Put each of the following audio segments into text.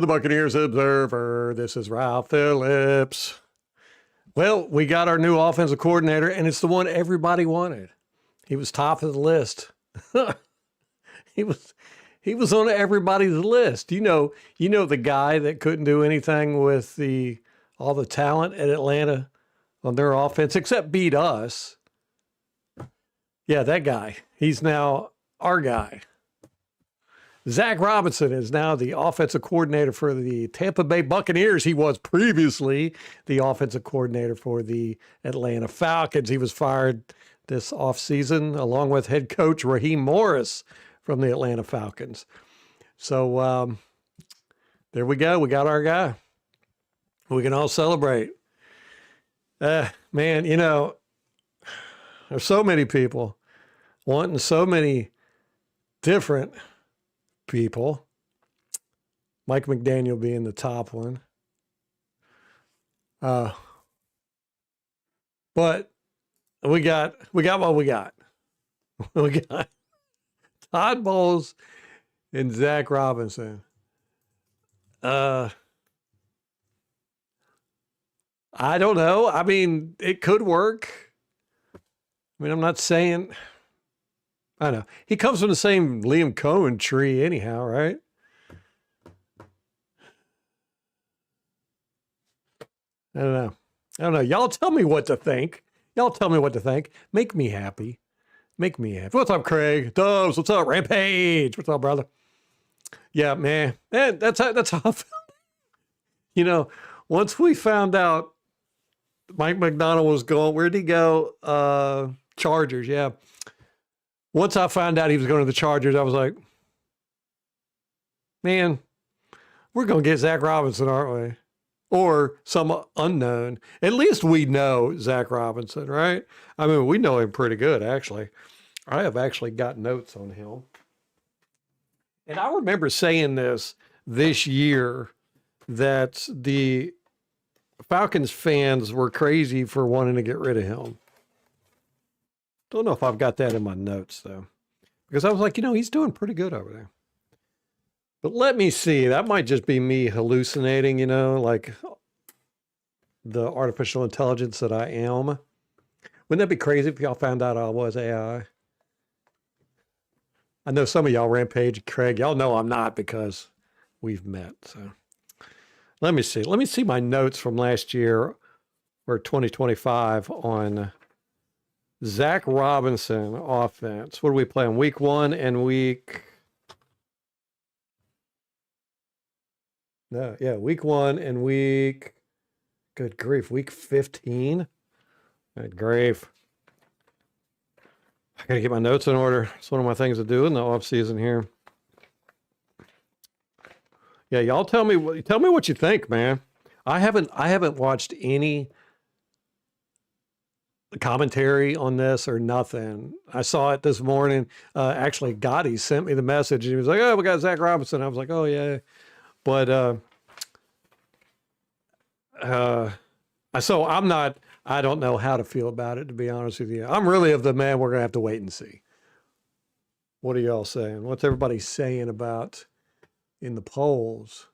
The Buccaneers Observer. This is Ralph Phillips. Well, we got our new offensive coordinator, and it's the one everybody wanted. He was top of the list. he was on everybody's list. You know the guy that couldn't do anything with all the talent at Atlanta on their offense except beat us. Yeah, that guy. He's now our guy. Zac Robinson is now the offensive coordinator for the Tampa Bay Buccaneers. He was previously the offensive coordinator for the Atlanta Falcons. He was fired this offseason along with head coach Raheem Morris from the Atlanta Falcons. So there we go. We got our guy. We can all celebrate. Man, there's so many people wanting so many different people. Mike McDaniel being the top one. But we got what we got. We got Todd Bowles and Zac Robinson. I don't know. I mean, it could work. I mean, I'm not saying... I know. He comes from the same Liam Cohen tree anyhow, right? I don't know. Y'all tell me what to think. Make me happy. What's up, Craig? Dubs, what's up? Rampage. What's up, brother? Yeah, man. That's how once we found out Mike McDonald was going, where'd he go? Chargers, yeah. Once I found out he was going to the Chargers, I was like, man, we're going to get Zac Robinson, aren't we? Or some unknown. At least we know Zac Robinson, right? I mean, we know him pretty good, actually. I have actually got notes on him. And I remember saying this year that the Falcons fans were crazy for wanting to get rid of him. Don't know if I've got that in my notes, though. Because I was like, he's doing pretty good over there. But let me see. That might just be me hallucinating, like the artificial intelligence that I am. Wouldn't that be crazy if y'all found out I was AI? I know some of y'all, Rampage, Craig, y'all know I'm not because we've met. So let me see. Let me see my notes from last year or 2025 on Zac Robinson offense. What are we playing? Week 1 and week 1 and good grief, week 15. Good grief. I gotta get my notes in order. It's one of my things to do in the off season here. Yeah, y'all tell me what you think, man. I haven't watched any commentary on this or nothing. I saw it this morning. Actually, Gotti sent me the message. He was like, "Oh, we got Zac Robinson." I was like, "Oh yeah," but so I'm not. I don't know how to feel about it, to be honest with you. I'm really of the man. We're gonna have to wait and see. What are y'all saying? What's everybody saying about in the polls?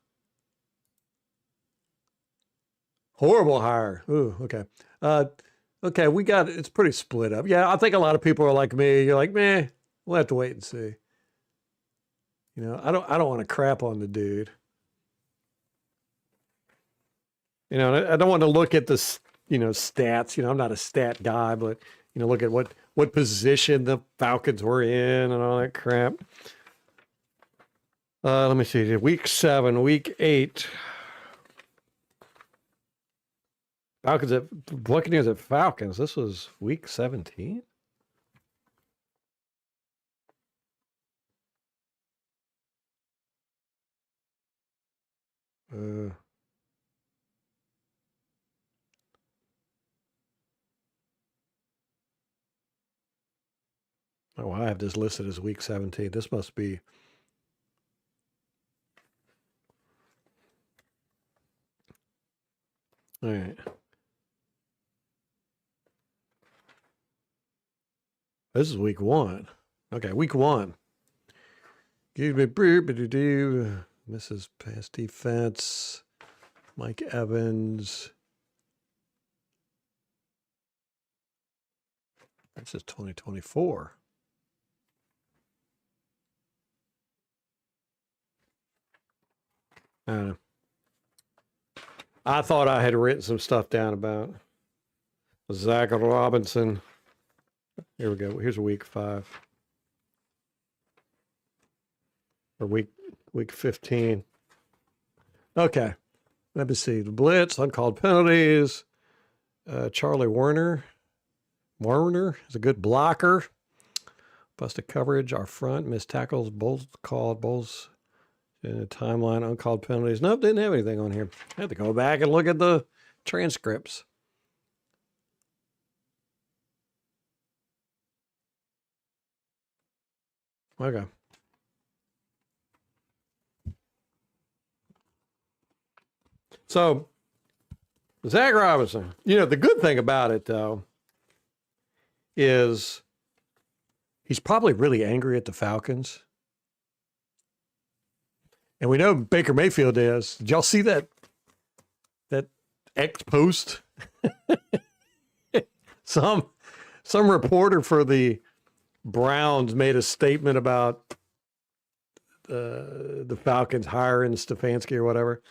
Horrible hire. Ooh, okay. Okay, it's pretty split up. Yeah, I think a lot of people are like me. You're like, man, we'll have to wait and see. I don't want to crap on the dude. I don't want to look at the, stats. I'm not a stat guy, but, look at what position the Falcons were in and all that crap. Let me see. Week 7, week 8. Buccaneers at Falcons. This was week 17. Oh, I have this listed as week 17. This must be. All right. This is week 1. Okay, week 1. Give me Misses pass defense. Mike Evans. This is 2024. I don't know. I thought I had written some stuff down about Zac Robinson. Here we go. Here's week 5. Or week 15. Okay. Let me see. The blitz, uncalled penalties. Charlie Werner. Werner is a good blocker. Busted coverage. Our front, missed tackles, both called, both in the timeline, uncalled penalties. Nope, didn't have anything on here. I had to go back and look at the transcripts. Okay. So, Zac Robinson, the good thing about it, though, is he's probably really angry at the Falcons. And we know Baker Mayfield is. Did y'all see that X post? Some reporter for the Browns made a statement about the Falcons hiring Stefanski or whatever.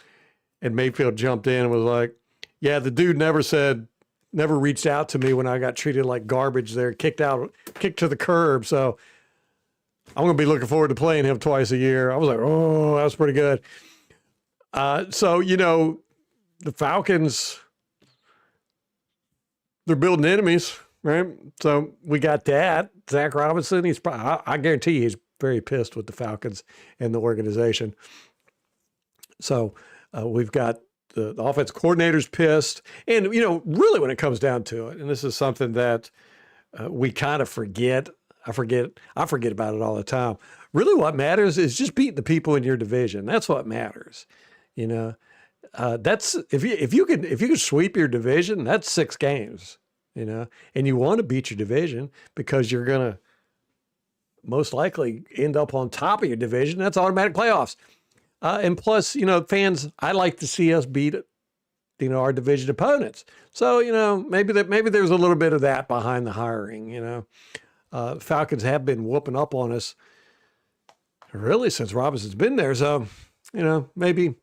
And Mayfield jumped in and was like, yeah, the dude never reached out to me when I got treated like garbage there, kicked to the curb. So I'm going to be looking forward to playing him twice a year. I was like, oh, that was pretty good. So, the Falcons, they're building enemies, right? So we got that. Zac Robinson, I guarantee you he's very pissed with the Falcons and the organization. So we've got the offense coordinator's pissed. And, really when it comes down to it, and this is something that we kind of forget. I forget about it all the time. Really what matters is just beating the people in your division. That's what matters. That's if you can sweep your division, that's 6 games, and you want to beat your division because you're going to most likely end up on top of your division. That's automatic playoffs. And plus, fans, I like to see us beat, our division opponents. So, maybe there's a little bit of that behind the hiring, Falcons have been whooping up on us really since Robinson's been there. So, maybe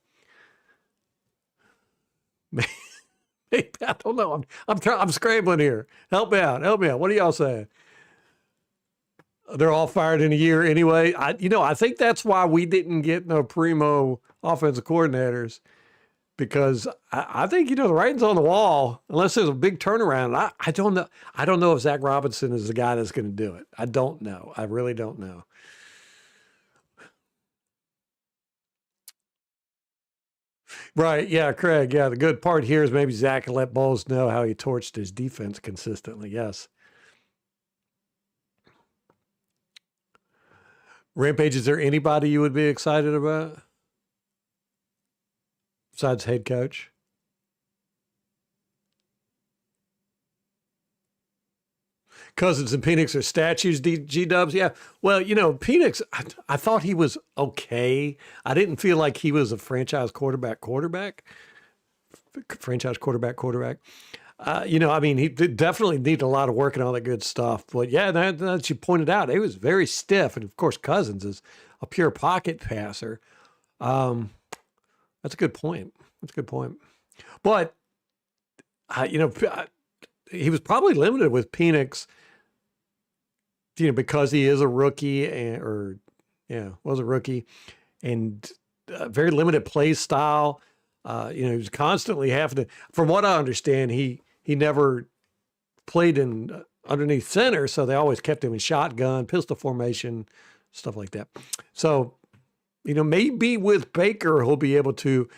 I don't know. I'm scrambling here. Help me out. What are y'all saying? They're all fired in a year anyway. I think that's why we didn't get no primo offensive coordinators, because I think, the writing's on the wall, unless there's a big turnaround. I don't know. I don't know if Zac Robinson is the guy that's going to do it. I don't know. I really don't know. Right. Yeah, Craig. Yeah, the good part here is maybe Zac can let Bowles know how he torched his defense consistently. Yes. Rampage, is there anybody you would be excited about besides head coach? Cousins and Penix are statues, G-Dubs. Yeah. Well, Penix, I thought he was okay. I didn't feel like he was a franchise quarterback. Franchise quarterback. He definitely needed a lot of work and all that good stuff. But yeah, that you pointed out, it was very stiff. And of course, Cousins is a pure pocket passer. That's a good point. But, he was probably limited with Penix, because he is a rookie was a rookie, and very limited play style. He was constantly having to, from what I understand, he never played in underneath center, so they always kept him in shotgun, pistol formation, stuff like that. So, maybe with Baker, he'll be able to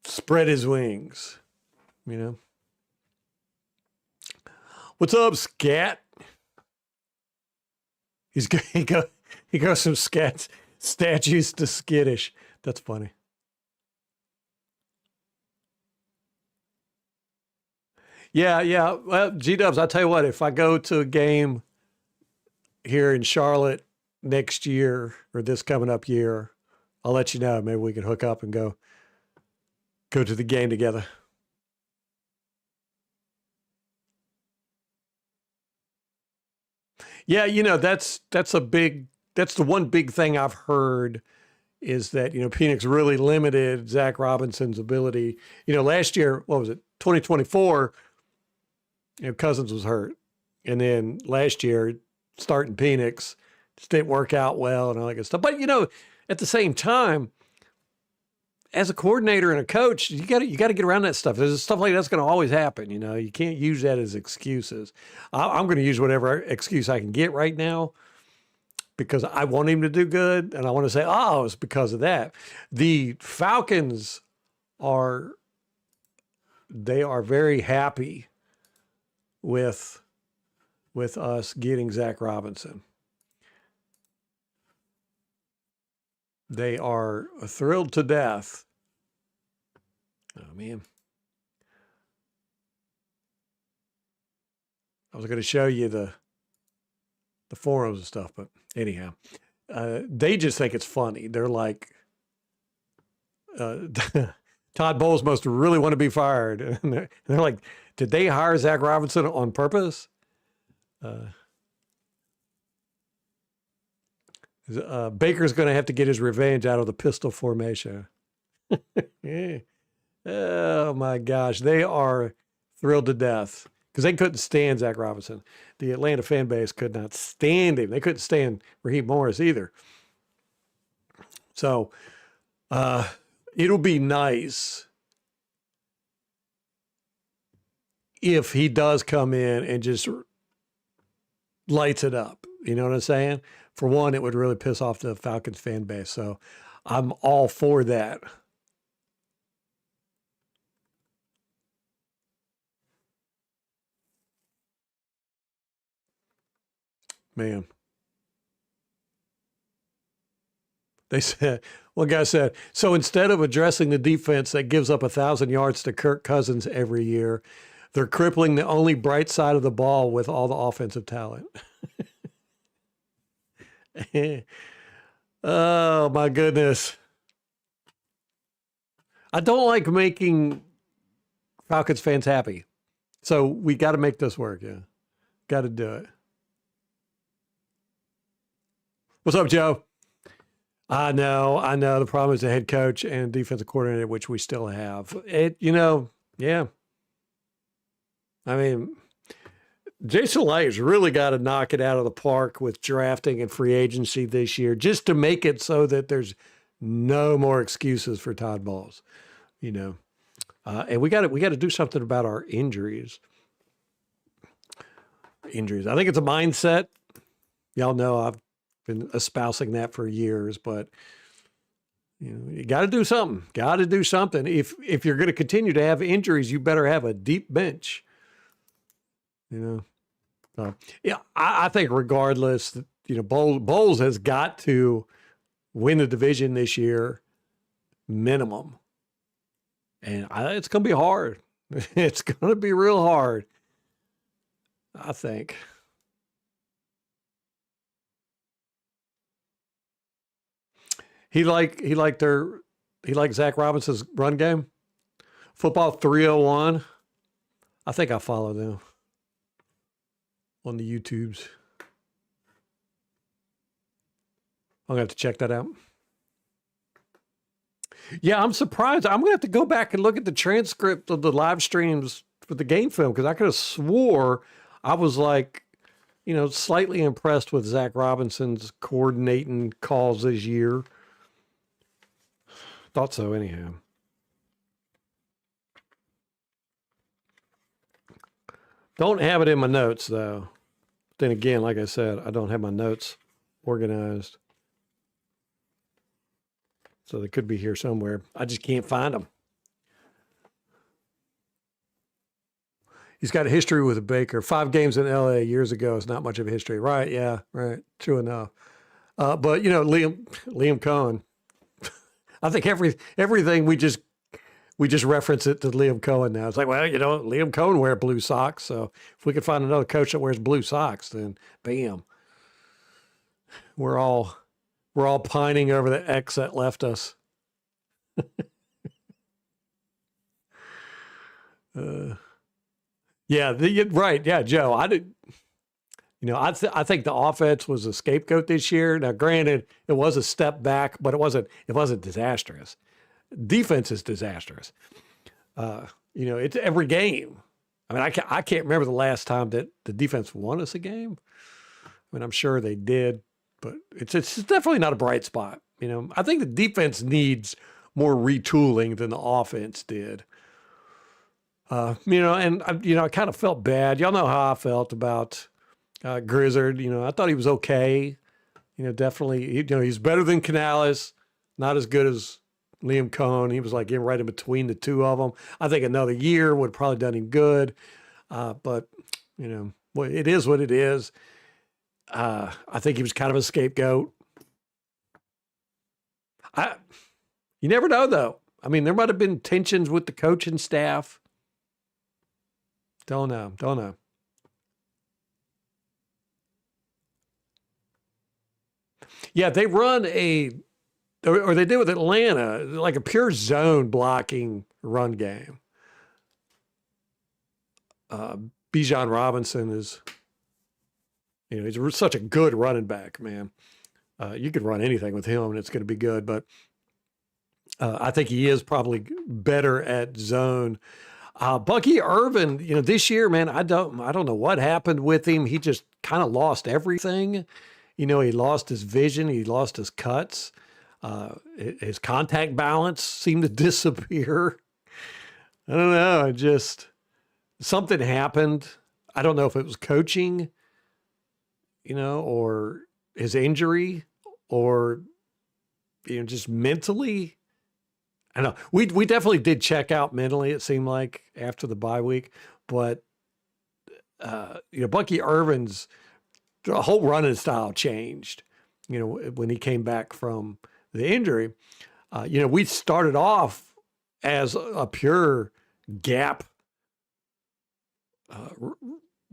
spread his wings, What's up, Scat? He goes from Scat statues to skittish. That's funny. Yeah. Well, G-Dubs, I'll tell you what, if I go to a game here in Charlotte next year or this coming up year, I'll let you know. Maybe we can hook up and go to the game together. Yeah, that's the one big thing I've heard is that, Penix really limited Zac Robinson's ability. Last year, what was it, 2024, Cousins was hurt. And then last year, starting Penix just didn't work out well and all that good stuff. But, at the same time, as a coordinator and a coach, you got to get around that stuff. There's stuff like that's going to always happen. You can't use that as excuses. I'm going to use whatever excuse I can get right now because I want him to do good, and I want to say, oh, it's because of that. The Falcons are very happy with us getting Zac Robinson. They are thrilled to death. Oh, man. I was going to show you the forums and stuff, but anyhow, they just think it's funny. They're like, Todd Bowles must really want to be fired. And they're like, did they hire Zac Robinson on purpose? Baker's going to have to get his revenge out of the pistol formation. Oh, my gosh. They are thrilled to death because they couldn't stand Zac Robinson. The Atlanta fan base could not stand him. They couldn't stand Raheem Morris either. So it'll be nice if he does come in and just lights it up. You know what I'm saying? For one, it would really piss off the Falcons fan base. So I'm all for that. Man. They said, one guy said, so instead of addressing the defense that gives up 1,000 yards to Kirk Cousins every year, they're crippling the only bright side of the ball with all the offensive talent. Oh, my goodness. I don't like making Falcons fans happy. So we got to make this work. Yeah. Got to do it. What's up, Joe? I know. The problem is the head coach and defensive coordinator, which we still have. Yeah. I mean, Jason Light has really got to knock it out of the park with drafting and free agency this year, just to make it so that there's no more excuses for Todd Bowles. And we got to do something about our injuries. I think it's a mindset. Y'all know I've been espousing that for years, but you got to do something. Got to do something. If you're going to continue to have injuries, you better have a deep bench. Yeah, I think regardless, Bowles has got to win the division this year, minimum. And it's going to be hard. It's going to be real hard, I think. He liked Zac Robinson's run game. Football 301. I think I follow them on the YouTubes. I'm going to have to check that out. Yeah, I'm surprised. I'm going to have to go back and look at the transcript of the live streams for the game film because I could have swore I was slightly impressed with Zac Robinson's coordinating calls this year. Thought so, anyhow. Don't have it in my notes, though. Then again, like I said, I don't have my notes organized. So they could be here somewhere. I just can't find them. He's got a history with a Baker. 5 games in LA years ago is not much of a history. Right, yeah, right. True enough. But, Liam Cohen, I think everything we just reference it to Liam Cohen now. It's like, well, Liam Cohen wear blue socks. So if we could find another coach that wears blue socks, then bam, we're all We're all pining over the ex that left us. uh, yeah, right. Yeah, Joe. I did. I think the offense was a scapegoat this year. Now, granted, it was a step back, but it wasn't disastrous. Defense is disastrous. It's every game. I mean, I can't remember the last time that the defense won us a game. I mean, I'm sure they did, but it's definitely not a bright spot. I think the defense needs more retooling than the offense did. And I kind of felt bad. Y'all know how I felt about Grizzard. I thought he was okay. Definitely, he's better than Canales, not as good as Liam Cohn. He was like getting right in between the two of them. I think another year would have probably done him good. But, it is what it is. I think he was kind of a scapegoat. You never know, though. I mean, there might have been tensions with the coaching staff. Don't know. Yeah, they run or they did with Atlanta, like a pure zone blocking run game. Bijan Robinson is, he's such a good running back, man. You could run anything with him and it's going to be good, but I think he is probably better at zone. Bucky Irvin, this year, man, I don't know what happened with him. He just kind of lost everything. He lost his vision. He lost his cuts. His contact balance seemed to disappear. I don't know. Something happened. I don't know if it was coaching, or his injury, or, just mentally. I know we definitely did check out mentally, it seemed like, after the bye week, but Bucky Irvin's whole running style changed, when he came back from the injury. We started off as a pure gap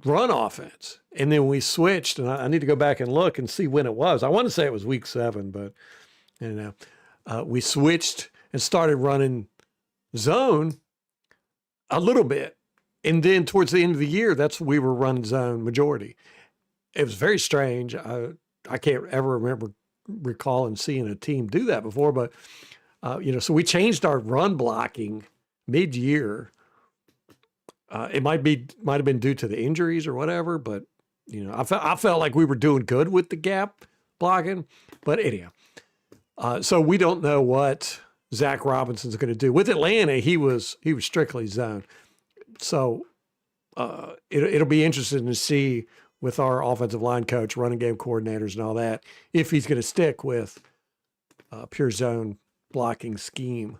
run offense, and then we switched, and I need to go back and look and see when it was. I want to say it was week 7, but we switched and started running zone a little bit. And then towards the end of the year, that's when we were running zone majority. It was very strange. I can't ever recall and seeing a team do that before, but, so we changed our run blocking mid-year. It might have been due to the injuries or whatever, but, I felt like we were doing good with the gap blocking, but anyhow. So we don't know what Zac Robinson's going to do. With Atlanta, he was strictly zone. So it'll be interesting to see with our offensive line coach, running game coordinators and all that, if he's going to stick with pure zone blocking scheme.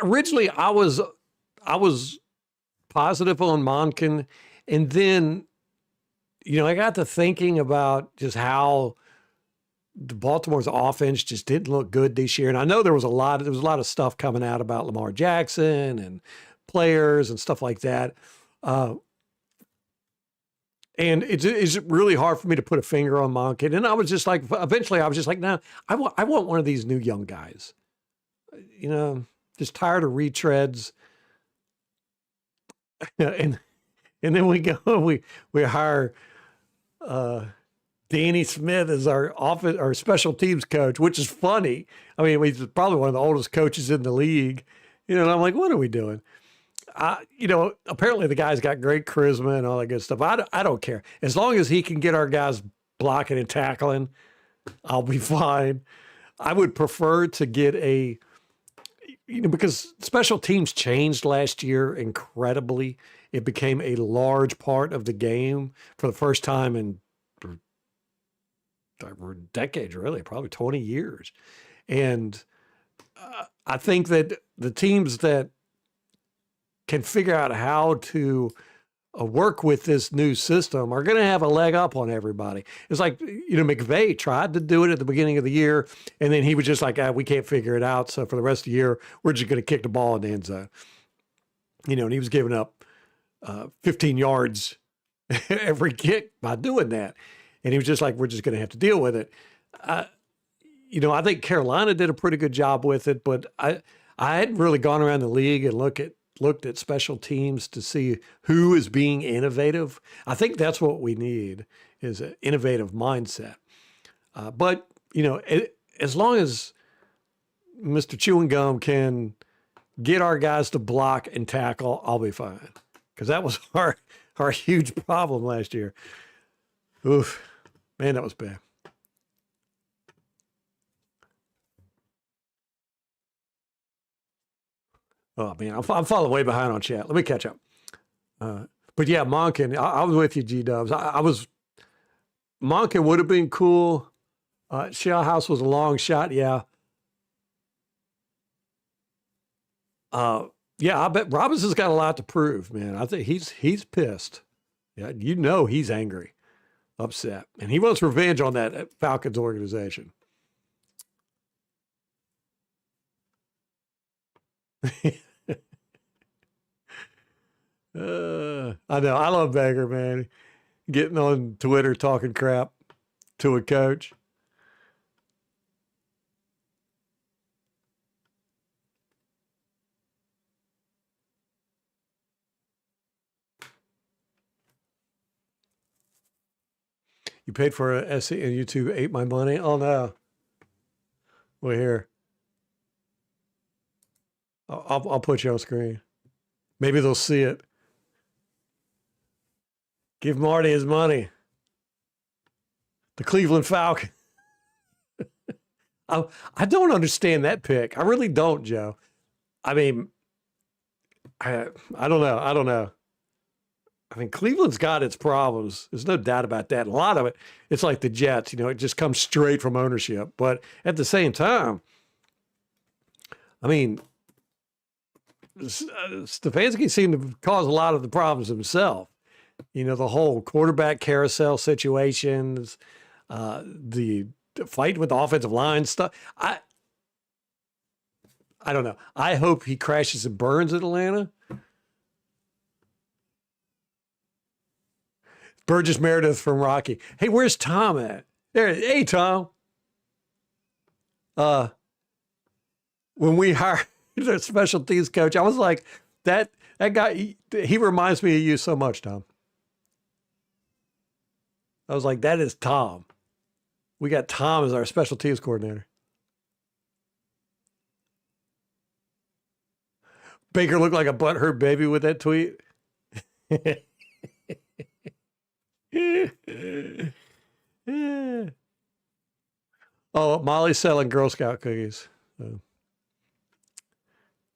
Originally I was positive on Monken, and then, I got to thinking about just how the Baltimore's offense just didn't look good this year. And I know there was a lot of stuff coming out about Lamar Jackson and players and stuff like that. And it's really hard for me to put a finger on Monken. And I was just like, eventually I was just like, no, I want one of these new young guys, just tired of retreads. And then we go, we hire Danny Smith as our special teams coach, which is funny. I mean, he's probably one of the oldest coaches in the league. And I'm like, what are we doing? Apparently the guy's got great charisma and all that good stuff. I don't care. As long as he can get our guys blocking and tackling, I'll be fine. I would prefer to get because special teams changed last year incredibly. It became a large part of the game for the first time in decades, really, probably 20 years. And I think that the teams that can figure out how to work with this new system are going to have a leg up on everybody. It's like, McVay tried to do it at the beginning of the year, and then he was just like, we can't figure it out. So for the rest of the year, we're just going to kick the ball in the end zone. And he was giving up 15 yards every kick by doing that. And he was just like, we're just going to have to deal with it. I think Carolina did a pretty good job with it, but I hadn't really gone around the league and looked at special teams to see who is being innovative. I think that's what we need is an innovative mindset. But as long as Mr. Chewing Gum can get our guys to block and tackle, I'll be fine. Because that was our huge problem last year. Oof. Man, that was bad. Oh, man, I'm falling way behind on chat. Let me catch up. But yeah, Monken, I was with you, G-Dubs. Monken would have been cool. Shell House was a long shot, yeah. I bet Robinson's got a lot to prove, man. I think he's pissed. Yeah, he's angry, upset, and he wants revenge on that Falcons organization. I know. I love Baker, man. Getting on Twitter talking crap to a coach. You paid for a SC and you two ate my money? Oh, no. Well, here. I'll put you on screen. Maybe they'll see it. Give Marty his money. The Cleveland Falcons. I don't understand that pick. I really don't, Joe. I mean, I don't know. I don't know. I mean, Cleveland's got its problems. There's no doubt about that. A lot of it, it's like the Jets, it just comes straight from ownership. But at the same time, I mean, Stefanski seemed to cause a lot of the problems himself. The whole quarterback carousel situations, the fight with the offensive line stuff. I don't know. I hope he crashes and burns in Atlanta. Burgess Meredith from Rocky. Hey, where's Tom at? There. Hey, Tom. When we hired the special teams coach, I was like, that guy, he reminds me of you so much, Tom. I was like, that is Tom. We got Tom as our special teams coordinator. Baker looked like a butthurt baby with that tweet. Oh, Molly's selling Girl Scout cookies.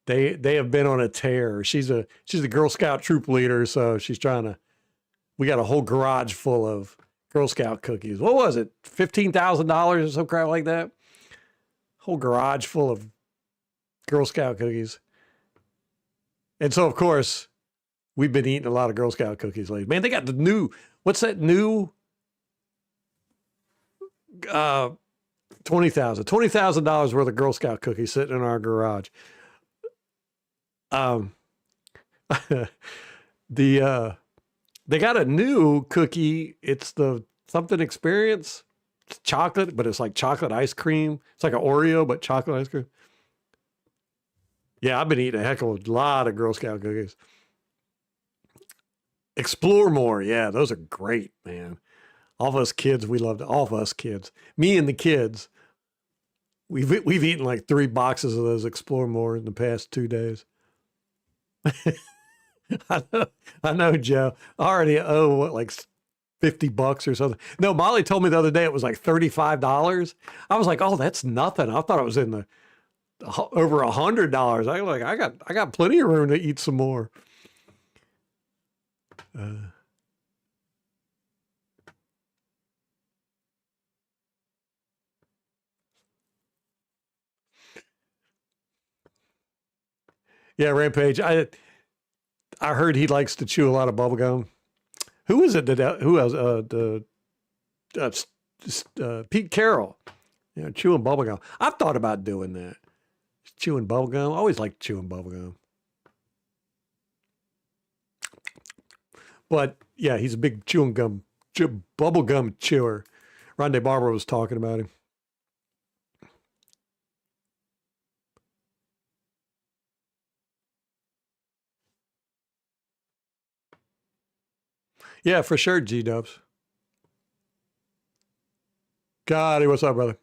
They have been on a tear. She's a Girl Scout troop leader, so she's trying to. We got a whole garage full of Girl Scout cookies. What was it? $15,000 or some crap like that. Whole garage full of Girl Scout cookies. And so, of course, we've been eating a lot of Girl Scout cookies lately. Man, they got the new. What's that new? $20,000 worth of Girl Scout cookies sitting in our garage. They got a new cookie. It's the something experience. It's chocolate, but it's like chocolate ice cream. It's like an Oreo, but chocolate ice cream. Yeah, I've been eating a heck of a lot of Girl Scout cookies. Explore more. Yeah, those are great, man. All of us kids, we loved it. All of us kids. Me and the kids. We've eaten like 3 boxes of those Explore More in the past 2 days. I know, Joe. I already owe like $50 or something. No, Molly told me the other day it was like $35. I was like, oh, that's nothing. I thought it was in the over $100. I got plenty of room to eat some more. Yeah, Rampage. I heard he likes to chew a lot of bubble gum. Who is it that who else? Pete Carroll. Chewing bubble gum. I've thought about doing that. Chewing bubble gum. I always liked chewing bubble gum. But yeah, he's a big bubble gum chewer. Rondé Barber was talking about him. Yeah, for sure, G-Dubs. God, what's up, brother?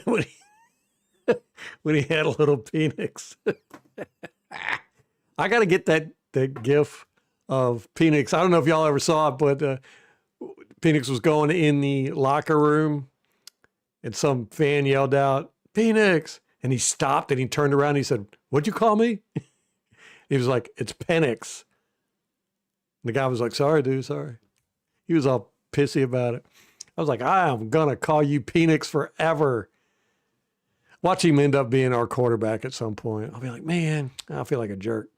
when, he, when he had a little Penix. I got to get that gif of Penix. I don't know if y'all ever saw it, but Penix was going in the locker room and some fan yelled out, Penix. And he stopped and he turned around and he said, "What'd you call me?" He was like, "It's Penix." The guy was like, "Sorry, dude, sorry." He was all pissy about it. I was like, "I'm going to call you Penix forever." Watch him end up being our quarterback at some point. I'll be like, man, I feel like a jerk.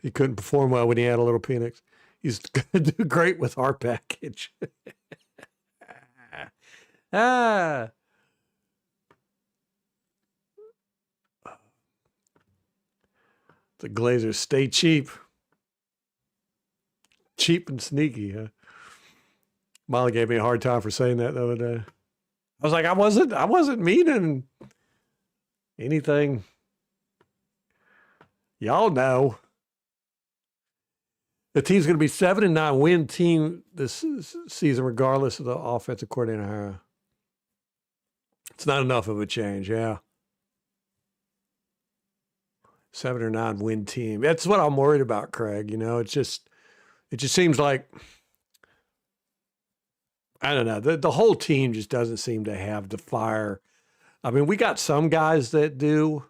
He couldn't perform well when he had a little Penix. He's going to do great with our package. The Glazers stay cheap. Cheap and sneaky, huh? Molly gave me a hard time for saying that the other day. I was like, I wasn't meaning anything. Y'all know. The team's going to be 7-9 win team this season, regardless of the offensive coordinator. It's not enough of a change, yeah. 7 or 9 win team. That's what I'm worried about, Craig. You know, it just seems like, I don't know, the whole team just doesn't seem to have the fire. I mean, we got some guys that do.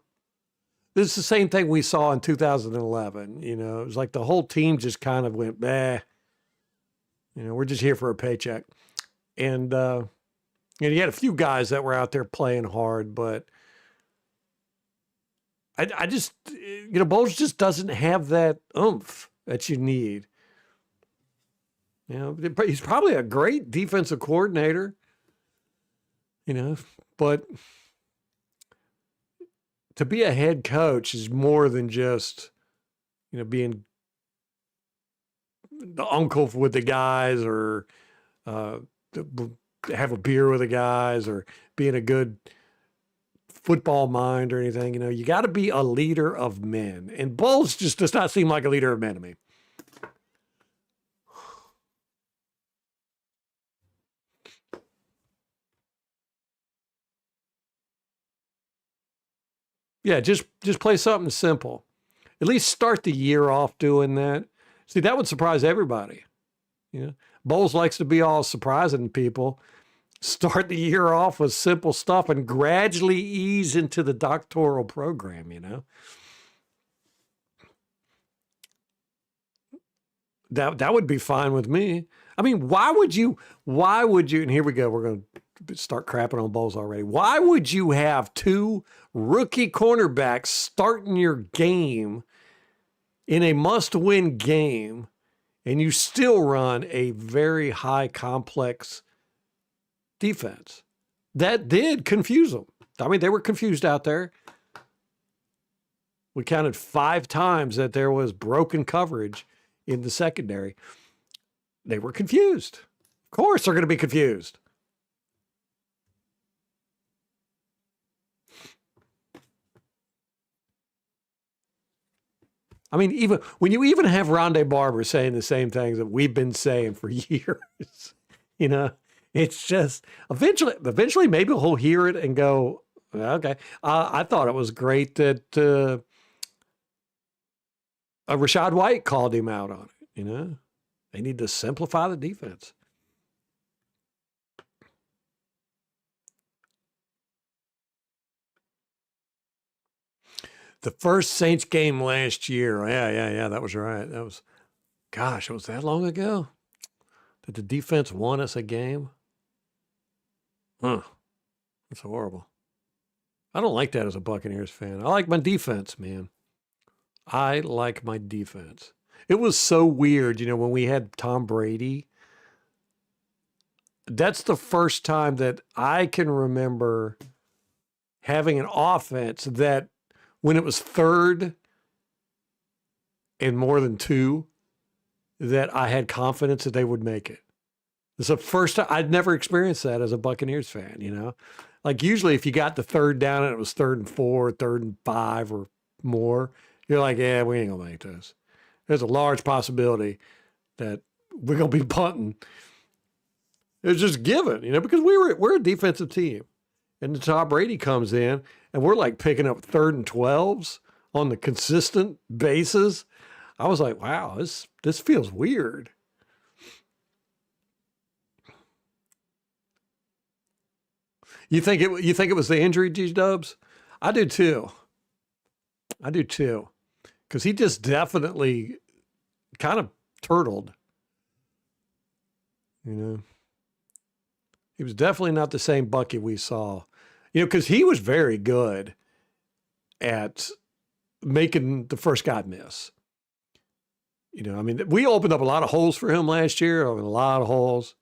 This is the same thing we saw in 2011. You know, it was like the whole team just kind of went, bah. You know, we're just here for a paycheck. And you had a few guys that were out there playing hard, but I just, you know, Bowles just doesn't have that oomph that you need. You know, he's probably a great defensive coordinator, you know, but to be a head coach is more than just, you know, being the uncle with the guys or have a beer with the guys or being a good football mind or anything. You know, you got to be a leader of men. And Bowles just does not seem like a leader of men to me. Yeah, just play something simple. At least start the year off doing that. See, that would surprise everybody. You know, Bowles likes to be all surprising people. Start the year off with simple stuff and gradually ease into the doctoral program, you know. That would be fine with me. I mean, why would you, and here we go, we're going to start crapping on Bowles already. Why would you have 2 rookie cornerbacks starting your game in a must-win game and you still run a very high complex defense? That did confuse them. I mean, they were confused out there. We counted 5 times that there was broken coverage in the secondary. They were confused. Of course they're going to be confused. I mean, even when you even have Rondé Barber saying the same things that we've been saying for years, you know, it's just eventually maybe he'll hear it and go, okay. I thought it was great that Rashad White called him out on it. You know, they need to simplify the defense. The first Saints game last year. Yeah. That was right. That was, gosh, it was that long ago that the defense won us a game. Huh. That's horrible. I don't like that as a Buccaneers fan. I like my defense, man. I like my defense. It was so weird, you know, when we had Tom Brady. That's the first time that I can remember having an offense that when it was third and more than two that I had confidence that they would make it. It's the first time I'd never experienced that as a Buccaneers fan, you know? Like usually if you got the third down and it was 3rd and 4, 3rd and 5 or more, you're like, yeah, we ain't gonna make this. There's a large possibility that we're gonna be punting. It's just given, you know, because we're a defensive team. And then Tom Brady comes in and we're like picking up 3rd and 12s on the consistent basis. I was like, wow, this feels weird. You think it was the injury, G-Dubs? I do too. Because he just definitely kind of turtled. You know, he was definitely not the same Bucky we saw. You know, because he was very good at making the first guy miss. You know, I mean, we opened up a lot of holes for him last year. I mean, a lot of holes.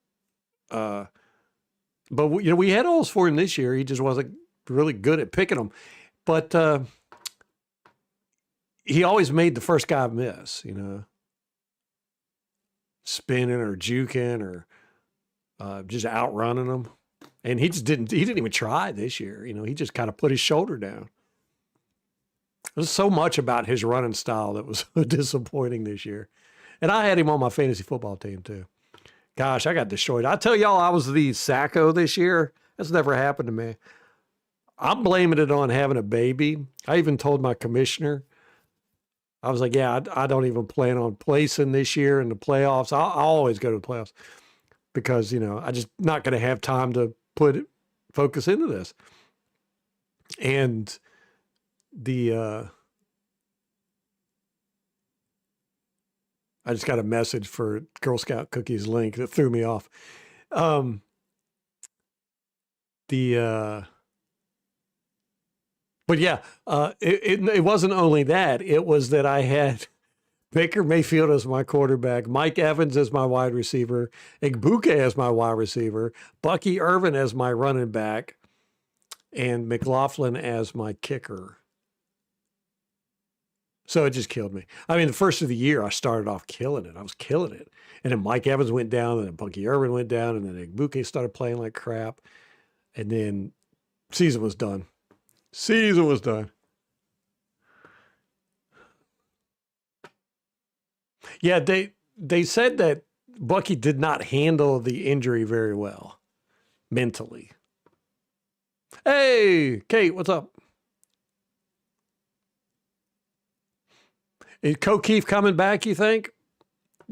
But, you know, we had holes for him this year. He just wasn't really good at picking them. But he always made the first guy miss, you know. Spinning or juking or just outrunning them. And he didn't even try this year. You know, he just kind of put his shoulder down. There's so much about his running style that was disappointing this year. And I had him on my fantasy football team too. Gosh, I got destroyed. I tell y'all I was the Sacco this year. That's never happened to me. I'm blaming it on having a baby. I even told my commissioner, I was like, yeah, I don't even plan on placing this year in the playoffs. I'll always go to the playoffs because, you know, I just not going to have time to focus into this. And I just got a message for Girl Scout Cookies link that threw me off. But yeah, it wasn't only that. It was that I had Baker Mayfield as my quarterback, Mike Evans as my wide receiver, Igbuke as my wide receiver, Bucky Irvin as my running back, and McLaughlin as my kicker. So it just killed me. I mean, the first of the year, I started off killing it. I was killing it. And then Mike Evans went down, and then Bucky Irvin went down, and then Igbuke started playing like crap. And then season was done. Yeah, they said that Bucky did not handle the injury very well mentally. Hey, Kate, what's up? Is O'Keefe coming back, you think?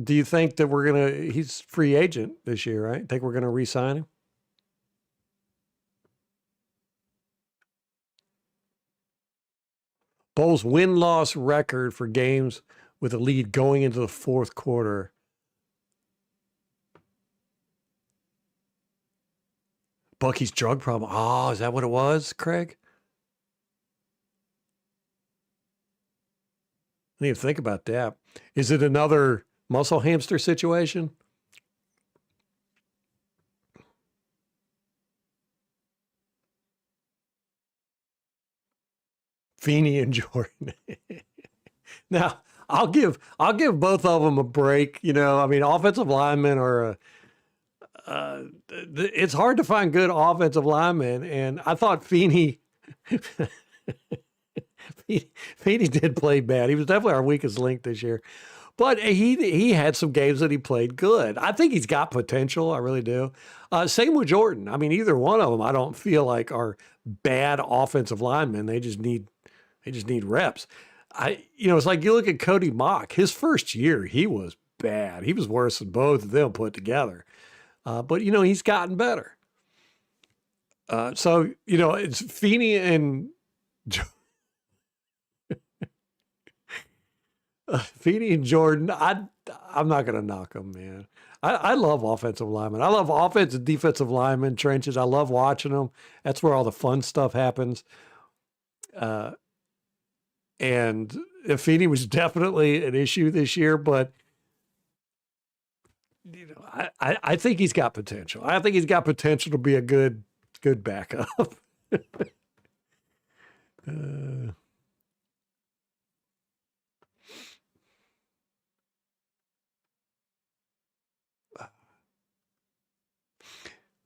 Do you think that he's free agent this year, right? Think we're going to re-sign him? Bowles' win-loss record for games with a lead going into the fourth quarter. Bucky's drug problem. Oh, is that what it was, Craig? I didn't even think about that. Is it another muscle hamster situation? Feeney and Jordan. Now, I'll give both of them a break. You know, I mean, offensive linemen are it's hard to find good offensive linemen, and I thought Feeney Feeney did play bad. He was definitely our weakest link this year. But he had some games that he played good. I think he's got potential. I really do. Same with Jordan. I mean, either one of them, I don't feel like are bad offensive linemen. They just need reps. It's like you look at Cody Mock. His first year, he was bad. He was worse than both of them put together. But he's gotten better. So it's Feeney and Feeney and Jordan. I'm not gonna knock them, man. I love offensive linemen. I love offensive, defensive linemen, trenches. I love watching them. That's where all the fun stuff happens. And Feeney was definitely an issue this year, but I think he's got potential. I think he's got potential to be a good backup.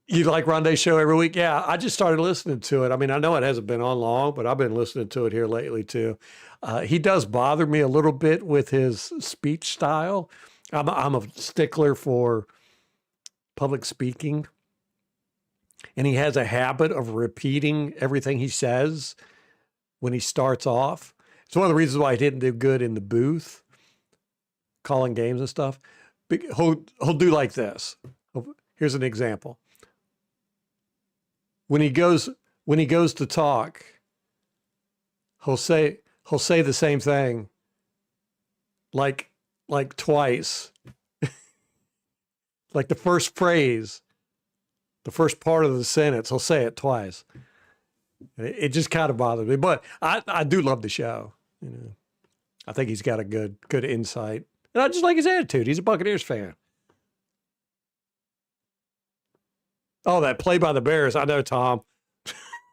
You like Rondé's show every week? Yeah, I just started listening to it. I mean, I know it hasn't been on long, but I've been listening to it here lately too. He does bother me a little bit with his speech style. I'm a stickler for public speaking, and he has a habit of repeating everything he says when he starts off. It's one of the reasons why he didn't do good in the booth, calling games and stuff. He'll do like this. Here's an example. When he goes to talk, he'll say the same thing like twice. Like the first phrase, the first part of the sentence, he'll say it twice. It just kind of bothers me, but I do love the show. You know, I think he's got a good insight, and I just like his attitude. He's a Buccaneers fan. Oh, that play by the Bears. I know, Tom.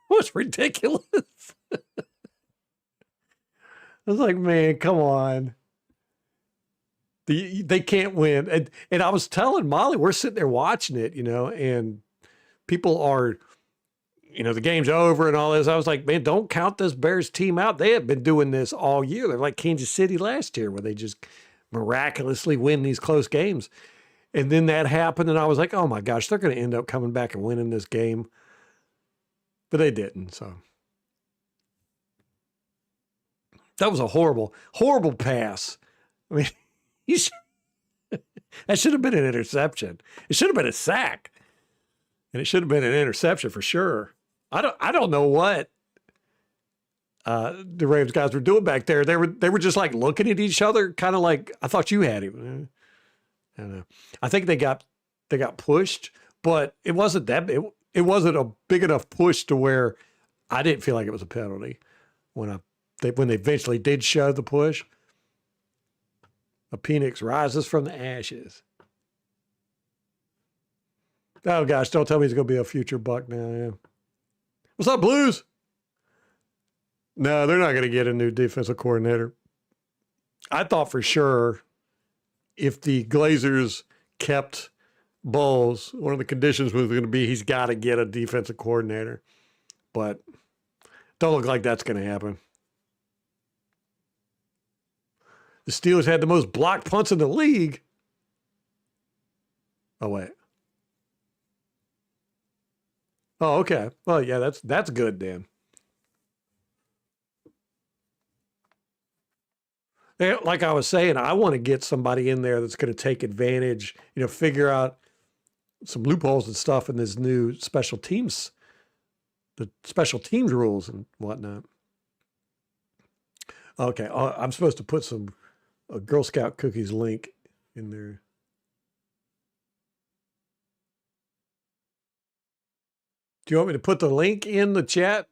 Was ridiculous. I was like, man, come on. They can't win. And I was telling Molly, we're sitting there watching it, you know, and people are, you know, the game's over and all this. I was like, man, don't count this Bears team out. They have been doing this all year. They're like Kansas City last year, where they just miraculously win these close games. And then that happened, and I was like, oh my gosh, they're going to end up coming back and winning this game. But they didn't, so. That was a horrible, horrible pass. I mean, that should have been an interception. It should have been a sack. And it should have been an interception for sure. I don't know what the Rams guys were doing back there. They were just like looking at each other, kind of like, I thought you had him. I don't know. I think they got pushed, but it wasn't that. It wasn't a big enough push to where I didn't feel like it was a penalty when they eventually did show the push. A Phoenix rises from the ashes. Oh gosh, don't tell me he's going to be a future Buck now. Yeah. What's up, Blues? No, they're not going to get a new defensive coordinator. I thought for sure, if the Glazers kept Bowles, one of the conditions was going to be he's got to get a defensive coordinator. But don't look like that's going to happen. The Steelers had the most blocked punts in the league. Oh, wait. Oh, okay. Well, yeah, that's good then. Like I was saying, I want to get somebody in there that's going to take advantage, you know, figure out some loopholes and stuff in this new special teams, the special teams rules and whatnot. Okay, I'm supposed to put a Girl Scout cookies link in there. Do you want me to put the link in the chat?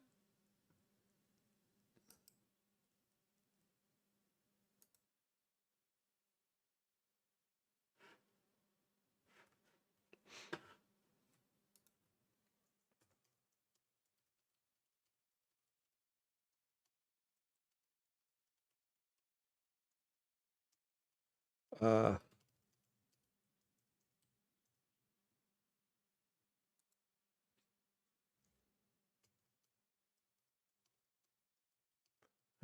Uh,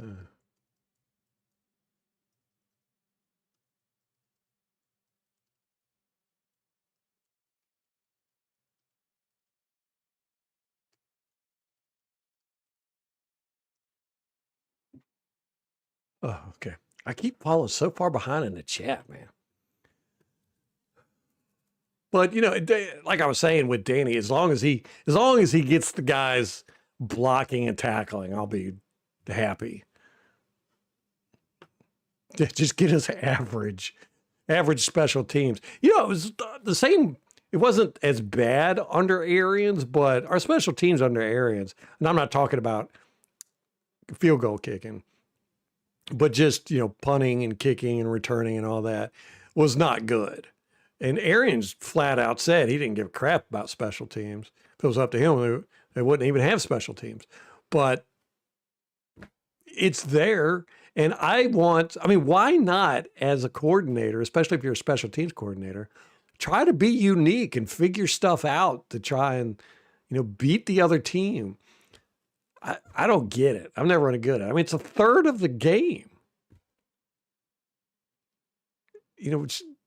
uh, oh, okay. I keep falling so far behind in the chat, man. But you know, like I was saying with Danny, as long as he gets the guys blocking and tackling, I'll be happy. Just get us average special teams. You know, it was the same. It wasn't as bad under Arians, but our special teams under Arians, and I'm not talking about field goal kicking, but just, you know, punting and kicking and returning and all that was not good. And Arians flat out said he didn't give a crap about special teams. If it was up to him, they wouldn't even have special teams. But it's there. And I mean, why not, as a coordinator, especially if you're a special teams coordinator, Try to be unique and figure stuff out to try and, beat the other team. I don't get it. I'm never any good at it. I mean, it's a third of the game.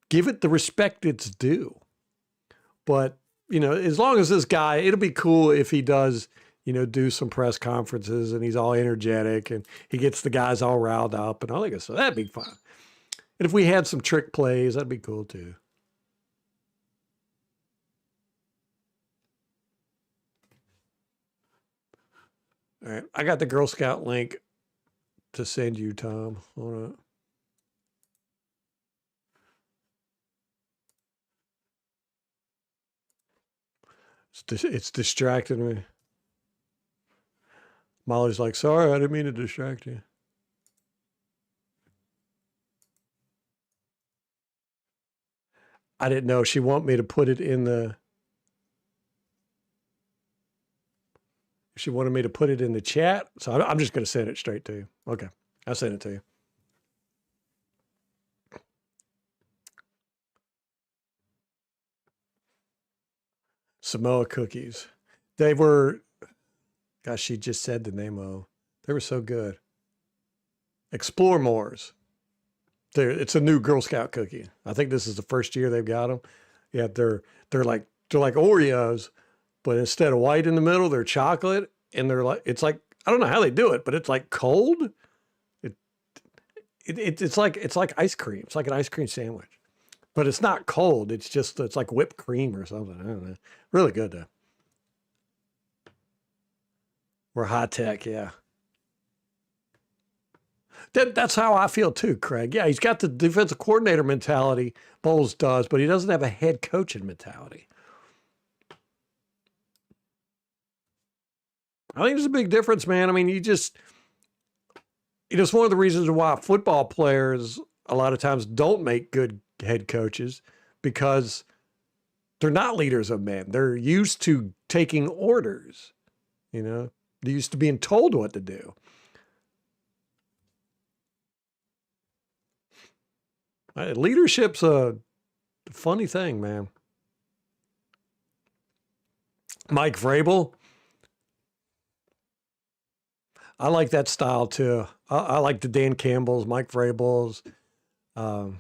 Give it the respect it's due. But, as long as this guy, it'll be cool if he does, do some press conferences and he's all energetic and he gets the guys all riled up and all that good stuff. That'd be fun. And if we had some trick plays, that'd be cool too. All right. I got the Girl Scout link to send you, Tom. Hold on. It's distracting me. Molly's like, sorry, I didn't mean to distract you. I didn't know she wanted me to put it in the... She wanted me to put it in the chat, so I'm just going to send it straight to you. Okay, I'll send it to you. Samoa cookies. They were, gosh, she just said the name of. They were so good. Explore More's. It's a new Girl Scout cookie. I think this is the first year they've got them. Yeah, they're like Oreos, but instead of white in the middle, they're chocolate, and it's like I don't know how they do it, but it's like cold. It's like ice cream. It's like an ice cream sandwich, but it's not cold. It's like whipped cream or something. I don't know. Really good though. We're high tech, yeah. That's how I feel too, Craig. Yeah, he's got the defensive coordinator mentality, Bowles does, but he doesn't have a head coaching mentality. I think there's a big difference, man. I mean, it's one of the reasons why football players a lot of times don't make good head coaches, because they're not leaders of men. They're used to taking orders, they're used to being told what to do. Leadership's a funny thing, man. Mike Vrabel. I like that style too. I like the Dan Campbell's, Mike Vrabel's. I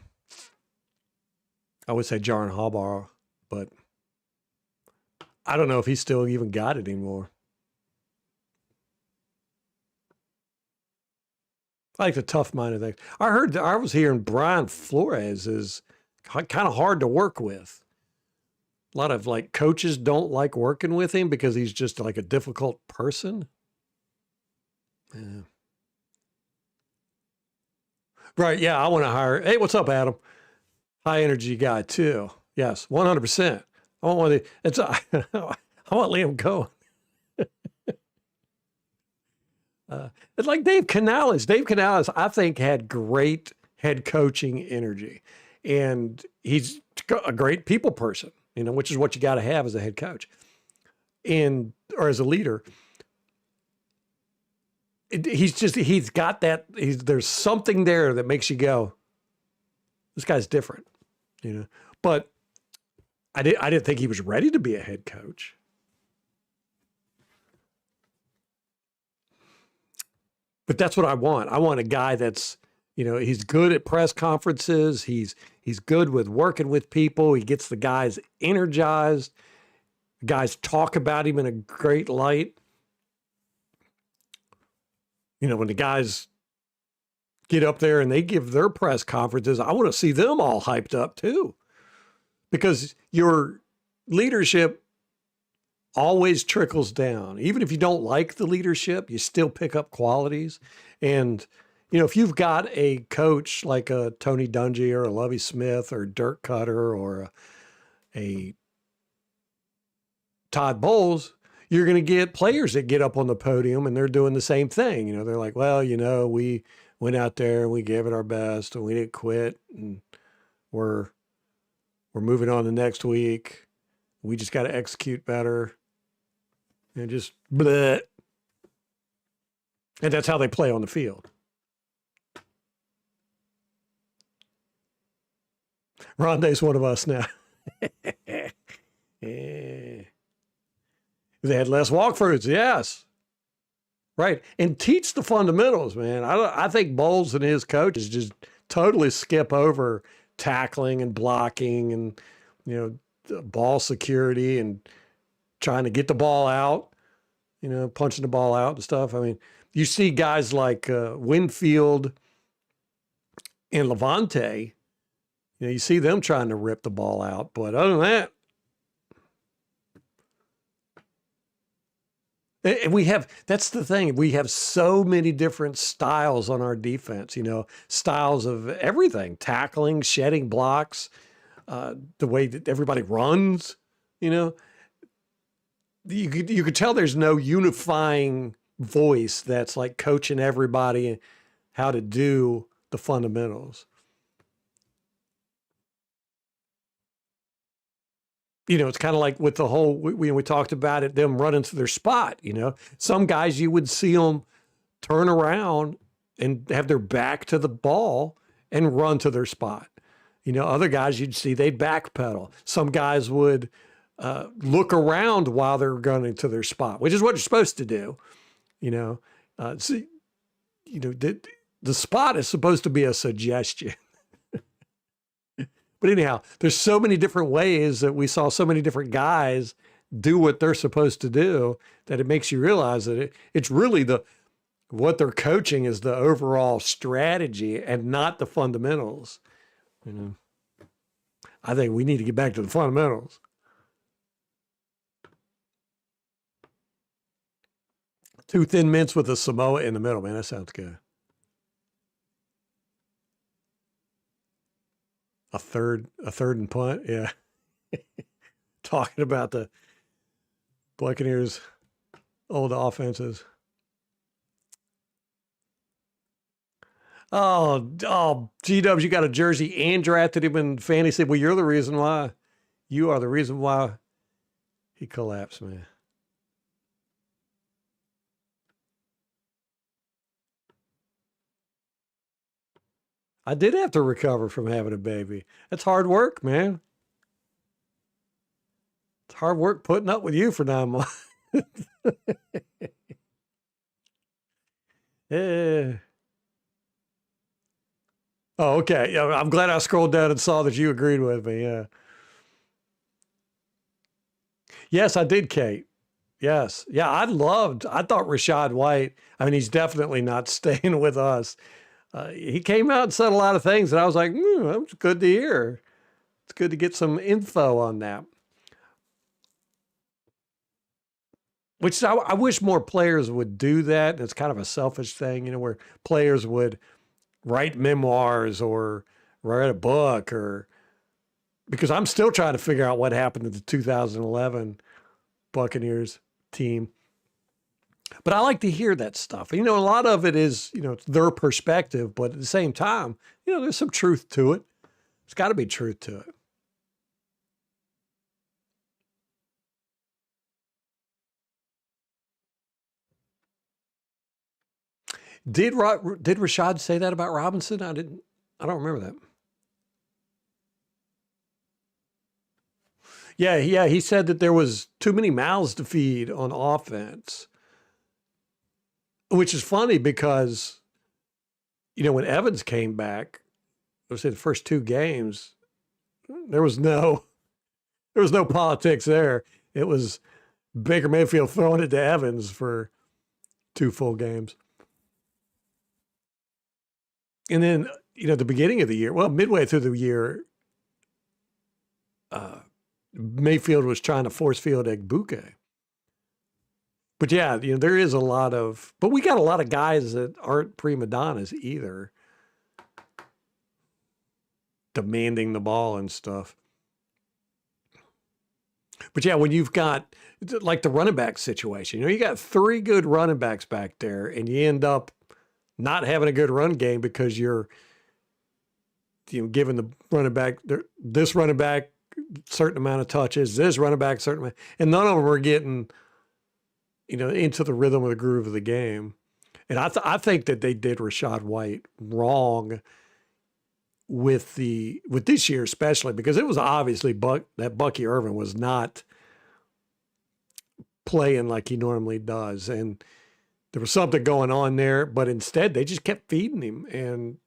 would say John Harbaugh, but I don't know if he's still even got it anymore. I like the tough-minded thing. I was hearing Brian Flores is kind of hard to work with. A lot of coaches don't like working with him because he's just like a difficult person. Yeah. Right. Yeah. I want to hire. Hey, what's up, Adam? High energy guy too. Yes. 100%. I want one of the, I want Liam Cohen. It's like Dave Canales. Dave Canales, I think, had great head coaching energy, and he's a great people person, which is what you got to have as a head coach or as a leader. He's got that. There's something there that makes you go, this guy's different, But I didn't think he was ready to be a head coach. But that's what I want. I want a guy that's, he's good at press conferences. He's good with working with people. He gets the guys energized. The guys talk about him in a great light. When the guys get up there and they give their press conferences, I want to see them all hyped up too. Because your leadership always trickles down. Even if you don't like the leadership, you still pick up qualities. And, if you've got a coach like a Tony Dungy or a Lovie Smith or Dirk Cutter or a Todd Bowles, you're going to get players that get up on the podium and they're doing the same thing. They're like, well, we went out there and we gave it our best and we didn't quit, and we're moving on to next week. We just got to execute better. And just bleh. And that's how they play on the field. Rondé's one of us now. Yeah. They had less walkthroughs, yes. Right. And teach the fundamentals, man. I think Bowles and his coaches just totally skip over tackling and blocking and, ball security and trying to get the ball out, punching the ball out and stuff. I mean, you see guys like Winfield and Levante, you see them trying to rip the ball out. But other than that, and that's the thing, we have so many different styles on our defense, styles of everything, tackling, shedding blocks, the way that everybody runs, you could tell there's no unifying voice that's like coaching everybody how to do the fundamentals. It's kind of like with the whole, we talked about it, them running to their spot, some guys you would see them turn around and have their back to the ball and run to their spot. Other guys you'd see they'd backpedal. Some guys would look around while they're running to their spot, which is what you're supposed to do. The spot is supposed to be a suggestion. But anyhow, there's so many different ways that we saw so many different guys do what they're supposed to do that it makes you realize that it's really what they're coaching is the overall strategy and not the fundamentals. I think we need to get back to the fundamentals. Two thin mints with a Samoa in the middle, man. That sounds good. A third and punt. Yeah. Talking about the Buccaneers' old offenses. G-Dubs, you got a jersey and drafted him in fantasy. Well, you're the reason why. You are the reason why he collapsed, man. I did have to recover from having a baby. That's hard work, man. It's hard work putting up with you for 9 months. Yeah. Oh, okay. Yeah, I'm glad I scrolled down and saw that you agreed with me. Yeah. Yes, I did, Kate. Yes. Yeah, I thought Rachaad White, I mean, he's definitely not staying with us. He came out and said a lot of things that I was like, that was good to hear. It's good to get some info on that. Which I wish more players would do that. It's kind of a selfish thing, where players would write memoirs or write a book because I'm still trying to figure out what happened to the 2011 Buccaneers team. But I like to hear that stuff. A lot of it is, it's their perspective, but at the same time, there's some truth to it. There's got to be truth to it. Did Rachaad say that about Robinson? I don't remember that. Yeah, he said that there was too many mouths to feed on offense. Which is funny because, when Evans came back, let's say the first 2 games, there was no politics there. It was Baker Mayfield throwing it to Evans for 2 full games. And then, the beginning of the year, well, midway through the year, Mayfield was trying to force field Egbuka. But yeah, there is but we got a lot of guys that aren't prima donnas either, demanding the ball and stuff. But yeah, when you've got like the running back situation, you got 3 good running backs back there and you end up not having a good run game because you're, giving the running back, this running back certain amount of touches, this running back certain amount, and none of them are getting, into the rhythm of the groove of the game. And I think that they did Rachaad White wrong with this year especially, because it was obviously that Bucky Irvin was not playing like he normally does, and there was something going on there. But instead, they just kept feeding him, and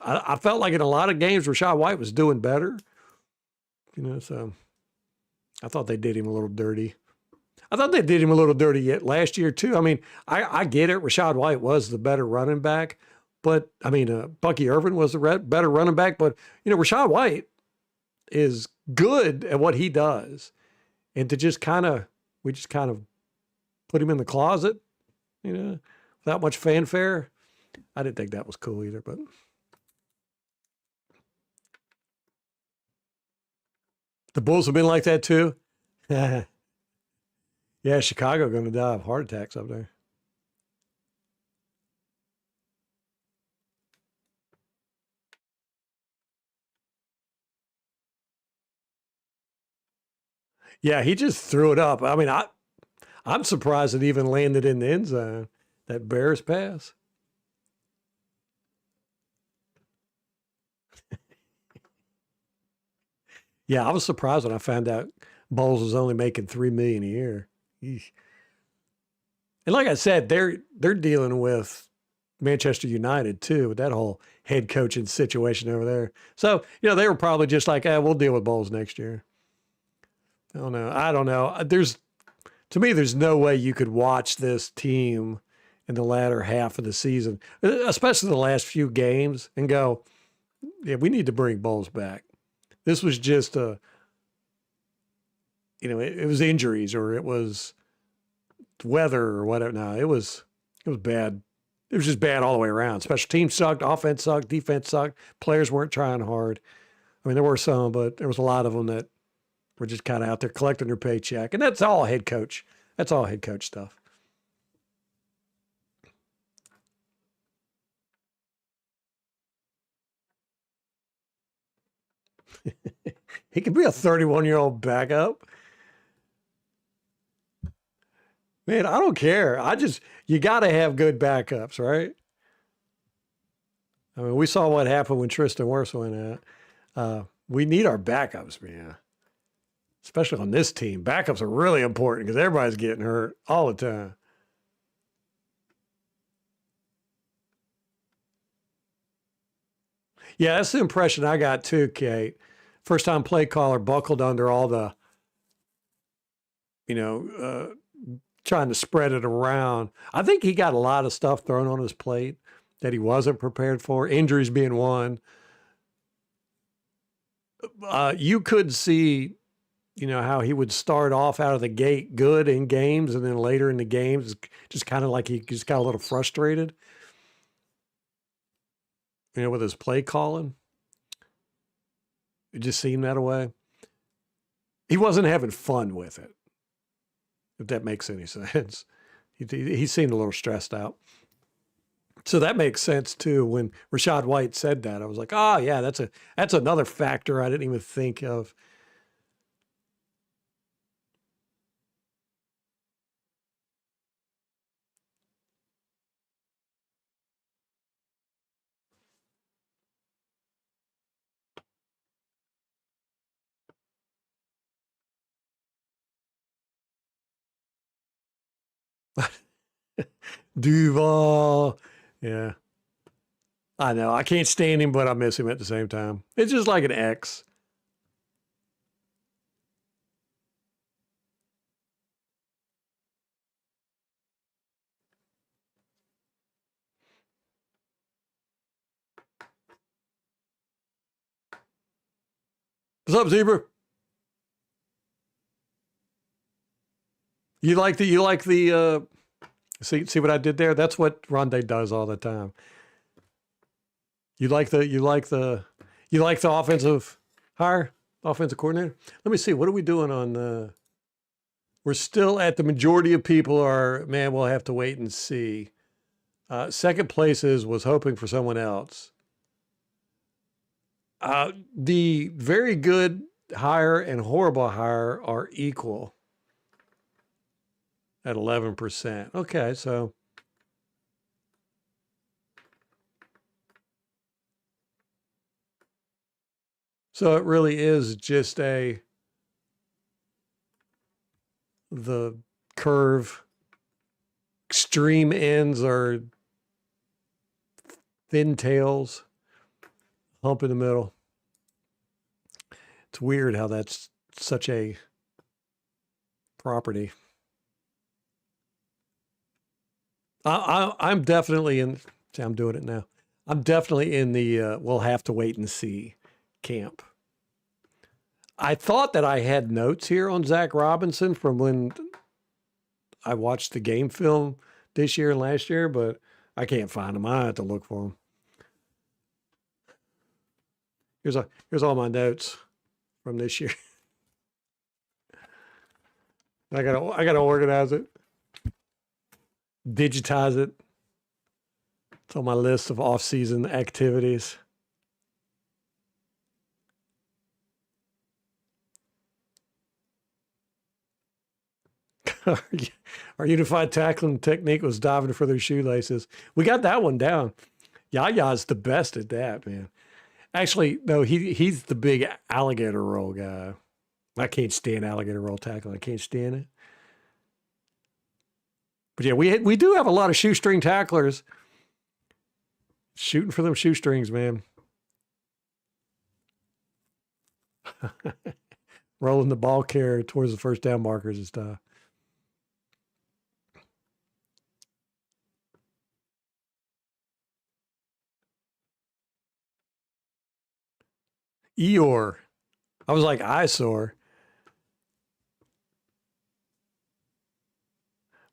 I felt like in a lot of games, Rachaad White was doing better. So I thought they did him a little dirty. I thought they did him a little dirty yet last year too. I mean, I get it. Rachaad White was the better running back, but I mean, Bucky Irvin was the better running back. But Rachaad White is good at what he does, and we just kind of put him in the closet, without much fanfare. I didn't think that was cool either, but. The Bulls have been like that too. Yeah, Chicago going to die of heart attacks up there. Yeah, he just threw it up. I mean, I'm surprised it even landed in the end zone. That Bears pass. Yeah, I was surprised when I found out Bowles was only making $3 million a year. Eesh. And like I said, they're dealing with Manchester United too, with that whole head coaching situation over there. So they were probably just like, we'll deal with Bowles next year. I don't know. To me, there's no way you could watch this team in the latter half of the season, especially the last few games, and go, yeah, we need to bring Bowles back. This was just it was injuries or it was weather or whatever. No, it was bad. It was just bad all the way around. Special teams sucked, offense sucked, defense sucked. Players weren't trying hard. I mean, there were some, but there was a lot of them that were just kind of out there collecting their paycheck. And that's all head coach. That's all head coach stuff. He could be a 31-year-old backup. Man, I don't care. You got to have good backups, right? I mean, we saw what happened when Tristan Wirfs went out. We need our backups, man. Especially on this team. Backups are really important because everybody's getting hurt all the time. Yeah, that's the impression I got too, Kate. First time play caller buckled under all the, trying to spread it around. I think he got a lot of stuff thrown on his plate that he wasn't prepared for, injuries being one. You could see, how he would start off out of the gate good in games, and then later in the games, just kind of like he just got a little frustrated, with his play calling. It just seemed that way. He wasn't having fun with it, if that makes any sense. He seemed a little stressed out. So that makes sense too. When Rachaad White said that, I was like, oh yeah, that's another factor I didn't even think of. Duval. Yeah. I know. I can't stand him, but I miss him at the same time. It's just like an ex. What's up, Zebra? See what I did there? That's what Rondé does all the time. You like the offensive offensive coordinator? Let me see. What are we doing on we're still at the majority of people are, man, we'll have to wait and see. Second places was hoping for someone else. The very good hire and horrible hire are equal at 11%. Okay, so So it really is just the curve. Extreme ends are thin tails, hump in the middle. It's weird how that's such a property. I'm definitely in. See, I'm doing it now. I'm definitely in the we'll have to wait and see camp. I thought that I had notes here on Zac Robinson from when I watched the game film this year and last year, but I can't find them. I have to look for them. Here's all my notes from this year. I gotta organize it, digitize it. It's on my list of off-season activities. Our unified tackling technique was diving for their shoelaces. We got that one down. Yaya's the best at that, man. Actually, no, he's the big alligator roll guy. I can't stand alligator roll tackling. I can't stand it. But yeah, we do have a lot of shoestring tacklers shooting for them shoestrings, man. Rolling the ball carrier towards the first down markers and stuff. Eeyore. I was like eyesore.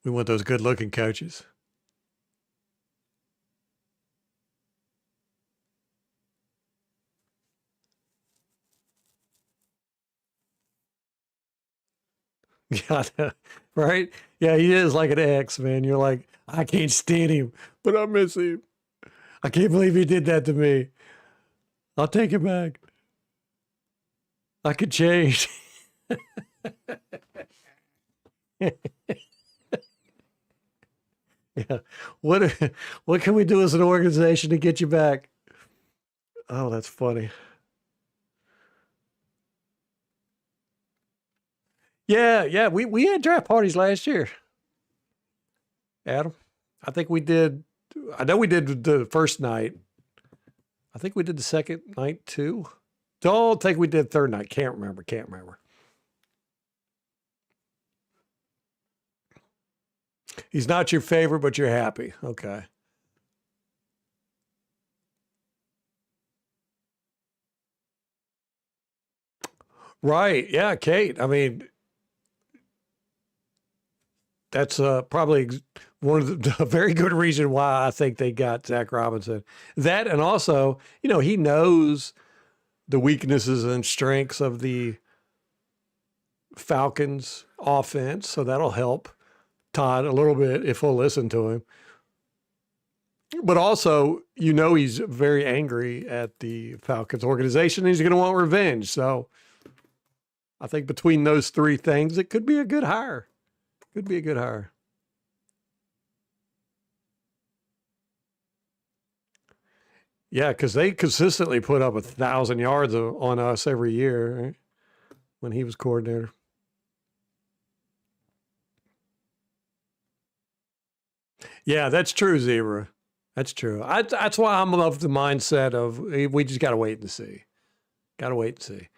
We want those good looking coaches. Yeah, right? Yeah, he is like an ex, man. You're like, I can't stand him, but I miss him. I can't believe he did that to me. I'll take it back. I could change. Yeah. What can we do as an organization to get you back? Oh, that's funny. Yeah. We had draft parties last year. Adam. I think we did. I know we did the first night. I think we did the second night too. Don't think we did third night. Can't remember. He's not your favorite, but you're happy. Okay. Right. Yeah, Kate. I mean, that's probably one of the a very good reason why I think they got Zac Robinson. That and also, he knows the weaknesses and strengths of the Falcons offense, so that'll help Todd a little bit if we'll listen to him. But also, he's very angry at the Falcons organization and he's going to want revenge. So I think between those three things, it could be a good hire. Could be a good hire. Yeah, because they consistently put up 1,000 yards on us every year, right? When he was coordinator. Yeah, that's true, Zebra. That's true. That's why I'm of the mindset of we just got to wait and see. Got to wait and see.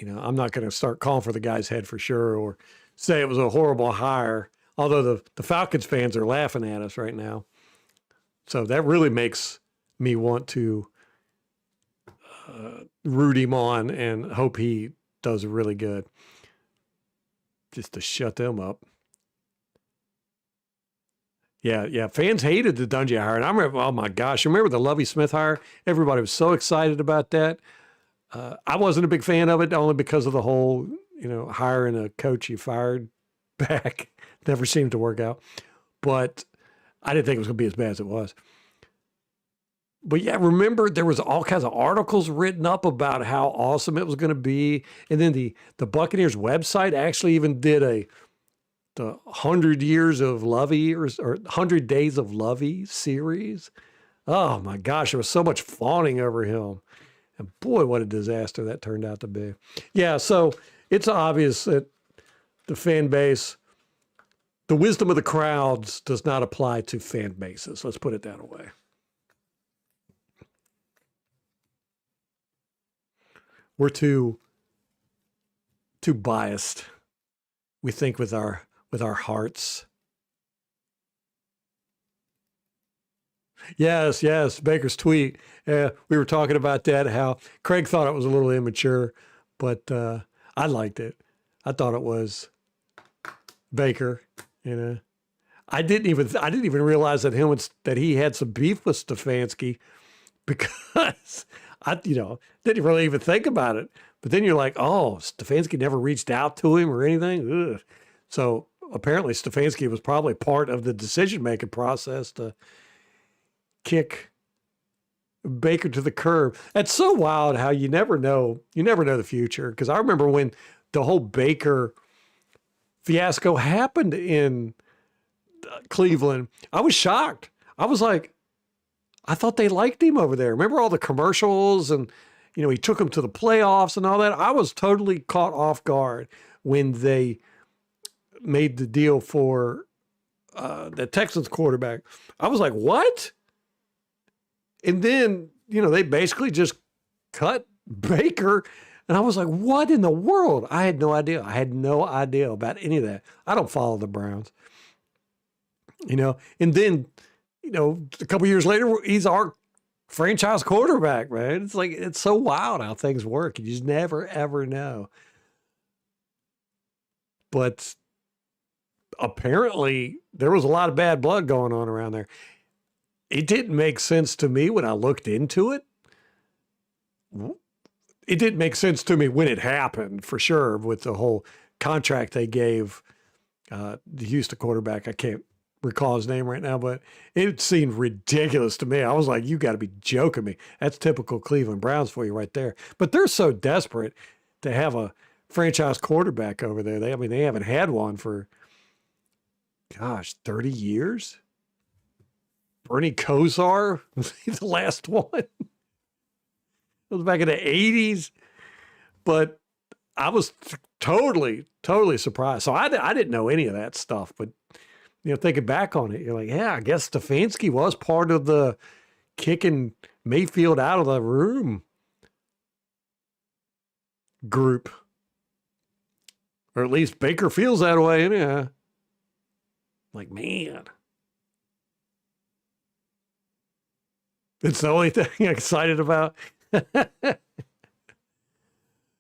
I'm not going to start calling for the guy's head for sure or say it was a horrible hire, although the Falcons fans are laughing at us right now. So that really makes me want to root him on and hope he does really good just to shut them up. Yeah. Fans hated the Dungy hire. And I remember, oh my gosh, remember the Lovie Smith hire? Everybody was so excited about that. I wasn't a big fan of it only because of the whole, hiring a coach you fired back. Never seemed to work out. But I didn't think it was going to be as bad as it was. But yeah, remember there was all kinds of articles written up about how awesome it was going to be. And then the Buccaneers website actually even did the 100 Years of Lovey or 100 Days of Lovey series. Oh my gosh, there was so much fawning over him. And boy, what a disaster that turned out to be. Yeah, so it's obvious that the fan base, the wisdom of the crowds does not apply to fan bases. Let's put it that way. We're too biased. We think with our hearts. Yes, Baker's tweet. We were talking about that, how Craig thought it was a little immature, but I liked it. I thought it was Baker, you know. I didn't even realize that he had some beef with Stefanski because I didn't really even think about it. But then you're like, oh, Stefanski never reached out to him or anything. Ugh. So apparently Stefanski was probably part of the decision-making process to kick Baker to the curb. It's so wild how you never know the future. Because I remember when the whole Baker fiasco happened in Cleveland, I was shocked. I was like, I thought they liked him over there. Remember all the commercials and, he took him to the playoffs and all that. I was totally caught off guard when they made the deal for the Texans quarterback. I was like, what? And then, they basically just cut Baker. And I was like, what in the world? I had no idea. I had no idea about any of that. I don't follow the Browns. And then, a couple years later, he's our franchise quarterback, man. It's like, it's so wild how things work. You just never, ever know. But apparently there was a lot of bad blood going on around there. It didn't make sense to me when I looked into it. It didn't make sense to me when it happened, for sure, with the whole contract they gave the Houston quarterback. I can't recall his name right now, but it seemed ridiculous to me. I was like, you got to be joking me. That's typical Cleveland Browns for you right there. But they're so desperate to have a franchise quarterback over there. They haven't had one for, 30 years. Bernie Kosar was the last one. It was back in the 80s. But I was totally surprised. So I didn't know any of that stuff. But, thinking back on it, you're like, yeah, I guess Stefanski was part of the kicking Mayfield out of the room group. Or at least Baker feels that way. Yeah. Like, man. It's the only thing I'm excited about.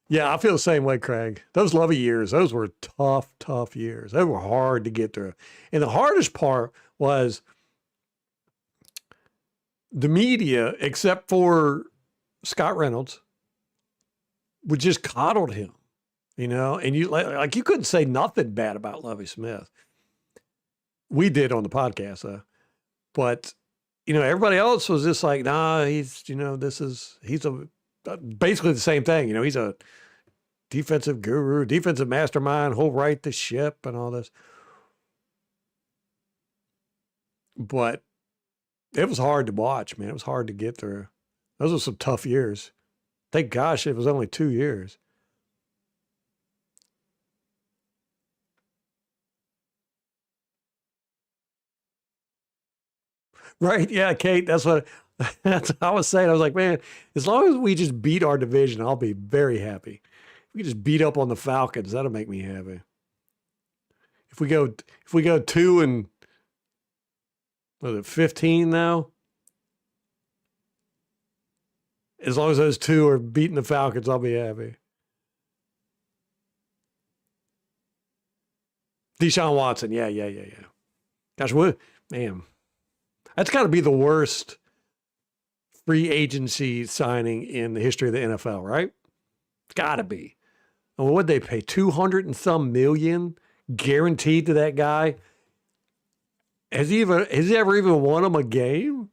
Yeah, I feel the same way, Craig. Those Lovey years, those were tough years. They were hard to get through. And the hardest part was the media, except for Scott Reynolds, would just coddled him, and you like you couldn't say nothing bad about Lovey Smith. We did on the podcast, though. But, everybody else was just like, nah, he's basically the same thing. He's a defensive guru, defensive mastermind, he'll right the ship and all this. But it was hard to watch, man. It was hard to get through. Those were some tough years. Thank gosh it was only 2 years. Right? Yeah, Kate, that's what I was saying. I was like, man, as long as we just beat our division, I'll be very happy. If we just beat up on the Falcons, that'll make me happy. If we go 2 and was it 15 now? As long as those two are beating the Falcons, I'll be happy. Deshaun Watson, yeah. Gosh, what, man, that's got to be the worst free agency signing in the history of the NFL, right? It's got to be. And what'd they pay? 200 and some million guaranteed to that guy? Has he ever even won him a game?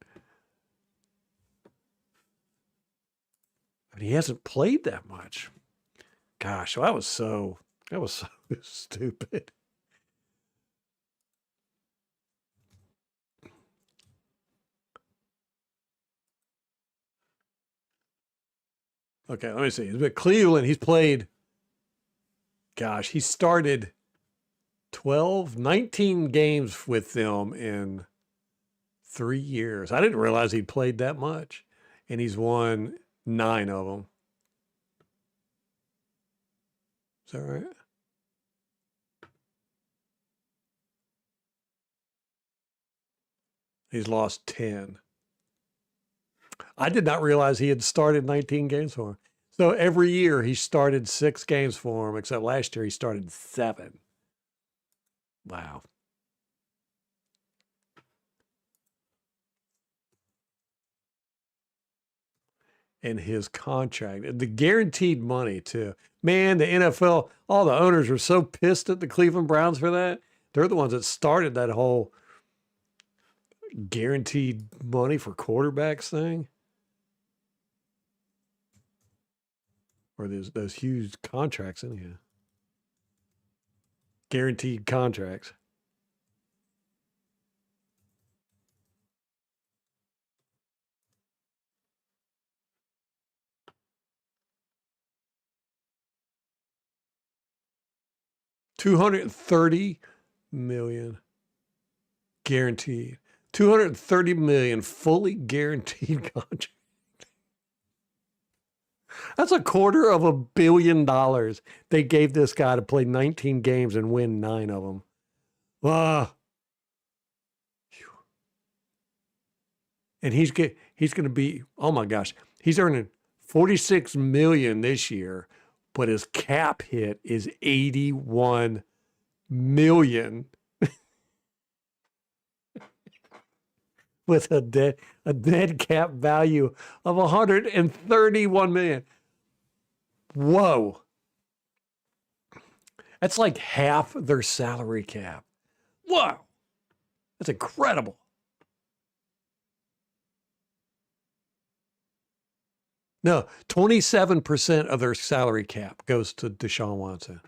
I mean, he hasn't played that much. Gosh, that was so stupid. Okay, let me see. But Cleveland, he's played, gosh, he started 12, 19 games with them in 3 years. I didn't realize he'd played that much. And he's won 9 of them. Is that right? He's lost 10. I did not realize he had started 19 games for him. So every year he started 6 games for him, except last year he started 7. Wow. And his contract, the guaranteed money too. Man, the NFL, all the owners were so pissed at the Cleveland Browns for that. They're the ones that started that whole guaranteed money for quarterbacks thing. Or those huge contracts in here. Guaranteed contracts. $230 million guaranteed. 230 million fully guaranteed contract. That's $250 million they gave this guy to play 19 games and win 9 of them. Ah. And he's going to be, oh my gosh, he's earning 46 million this year, but his cap hit is 81 million. With a dead cap value of 131 million. Whoa. That's like half their salary cap. Whoa. That's incredible. No, 27% of their salary cap goes to Deshaun Watson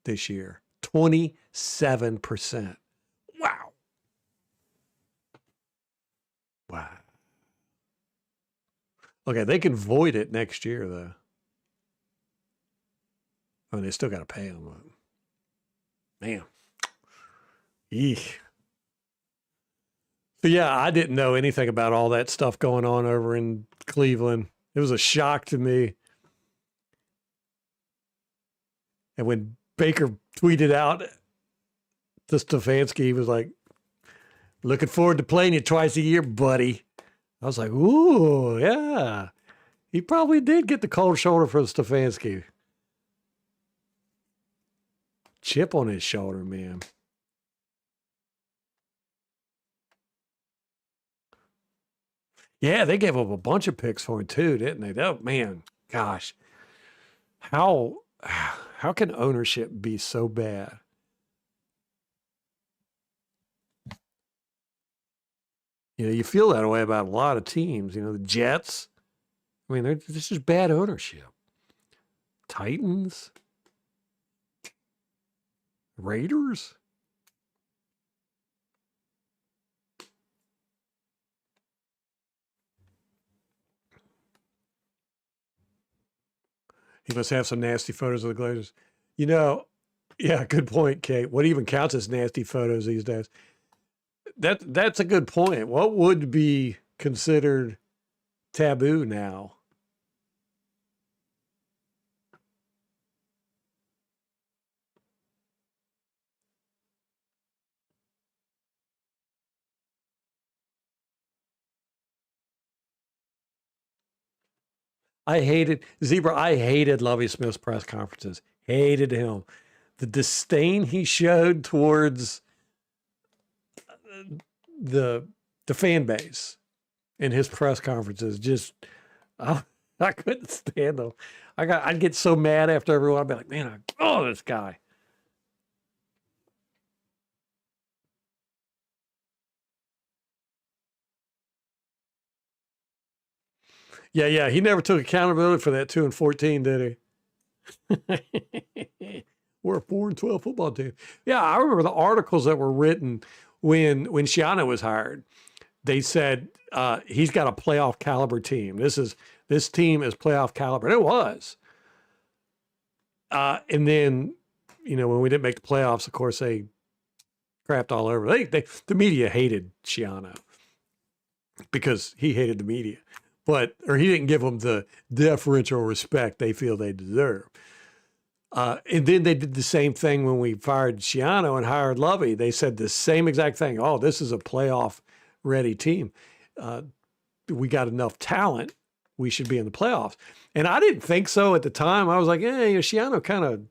this year. 27%. Wow. Wow. Okay, they can void it next year, though. I mean, they still got to pay them. Man. Eesh. So, yeah, I didn't know anything about all that stuff going on over in Cleveland. It was a shock to me. And when Baker tweeted out to Stefanski, he was like, looking forward to playing you twice a year, buddy. I was like, ooh, yeah. He probably did get the cold shoulder from Stefanski. Chip on his shoulder, man. Yeah, they gave up a bunch of picks for him too, didn't they? Oh, man, gosh. How can ownership be so bad? You know, you feel that way about a lot of teams. You know, the Jets. I mean, this is bad ownership. Titans. Raiders. He must have some nasty photos of the Glazers. You know, yeah, good point, Kate. What even counts as nasty photos these days? That's a good point. What would be considered taboo now? I hated Lovie Smith's press conferences. Hated him. The disdain he showed towards the fan base in his press conferences, just I couldn't stand them. I'd get so mad after everyone. I'd be like, man, this guy. Yeah. He never took accountability for that 2-14, did he? We're a 4-12 football team. Yeah, I remember the articles that were written when Shiano was hired. They said he's got a playoff caliber team. This is This team is playoff caliber. And it was. And then, when we didn't make the playoffs, of course, they crapped all over. The media hated Schiano because he hated the media. Or he didn't give them the deferential respect they feel they deserve. And then they did the same thing when we fired Schiano and hired Lovey. They said the same exact thing. Oh, this is a playoff-ready team. We got enough talent. We should be in the playoffs. And I didn't think so at the time. I was like, Schiano kind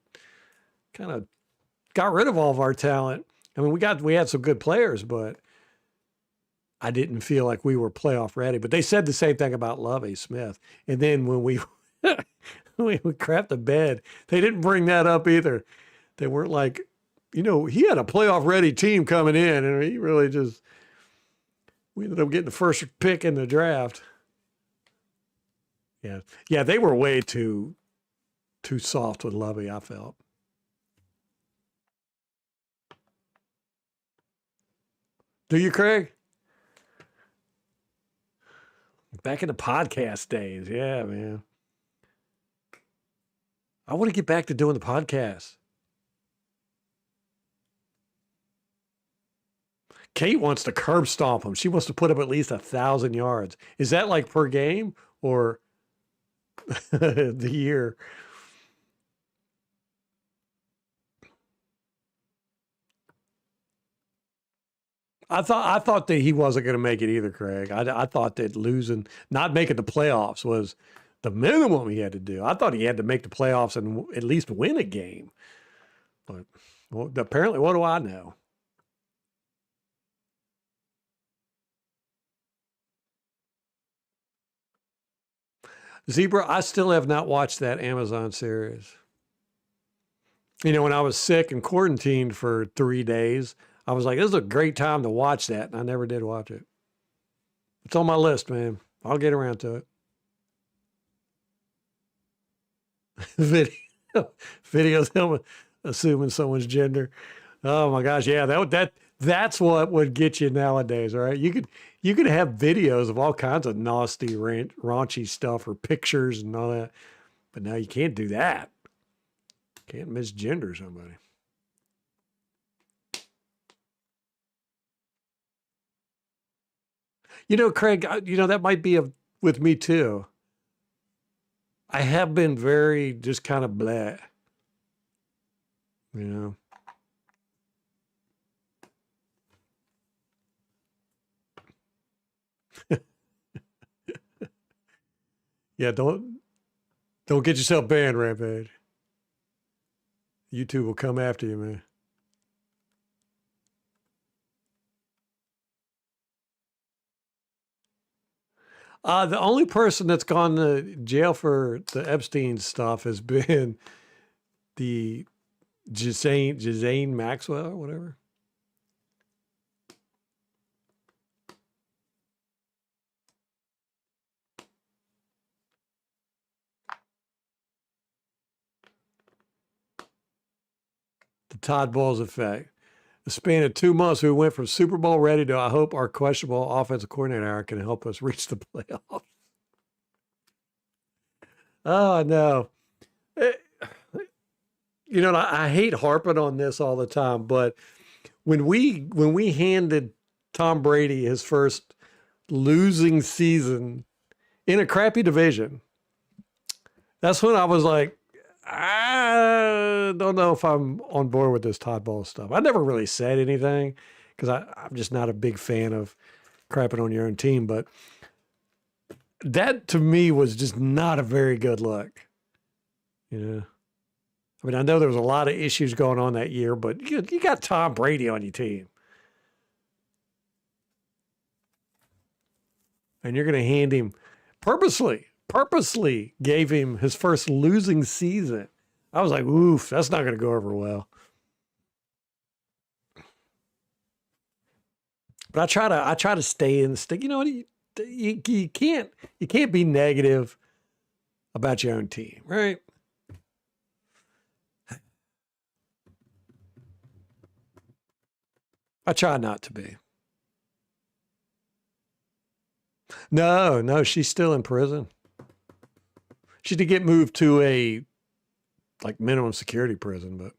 of got rid of all of our talent. I mean, we had some good players, but I didn't feel like we were playoff ready. But they said the same thing about Lovey Smith. And then when we crapped the bed, they didn't bring that up either. They weren't like, he had a playoff ready team coming in, and he really we ended up getting the first pick in the draft. Yeah. Yeah, they were way too soft with Lovey, I felt. Do you, Craig? Back in the podcast days. Yeah, man. I want to get back to doing the podcast. Kate wants to curb stomp him. She wants to put up at least 1,000 yards. Is that like per game or the year? I thought that he wasn't going to make it either, Craig. I thought that not making the playoffs was the minimum he had to do. I thought he had to make the playoffs and at least win a game. But apparently, what do I know? Zebra, I still have not watched that Amazon series. When I was sick and quarantined for 3 days, I was like, this is a great time to watch that. And I never did watch it. It's on my list, man. I'll get around to it. Videos of him assuming someone's gender. Oh my gosh. Yeah. That's what would get you nowadays. All right. You could have videos of all kinds of nasty, raunchy stuff or pictures and all that. But now you can't do that. Can't misgender somebody. Craig, that might be with me too. I have been very just kind of blah. Yeah, don't get yourself banned, Rampage. YouTube will come after you, man. The only person that's gone to jail for the Epstein stuff has been the Ghislaine Maxwell or whatever. The Todd Bowles effect. The span of 2 months, we went from Super Bowl ready to, I hope our questionable offensive coordinator can help us reach the playoffs. Oh, no. I hate harping on this all the time, but when we handed Tom Brady his first losing season in a crappy division, that's when I was like, I don't know if I'm on board with this Todd Bowles stuff. I never really said anything because I'm just not a big fan of crapping on your own team. But that to me was just not a very good look. I mean, I know there was a lot of issues going on that year, but you got Tom Brady on your team. And you're going to hand him purposely gave him his first losing season. I was like, oof, that's not going to go over well. But I try to stay in the stick. You can't be negative about your own team, right? I try not to be. No, she's still in prison. She did get moved to a like minimum security prison, but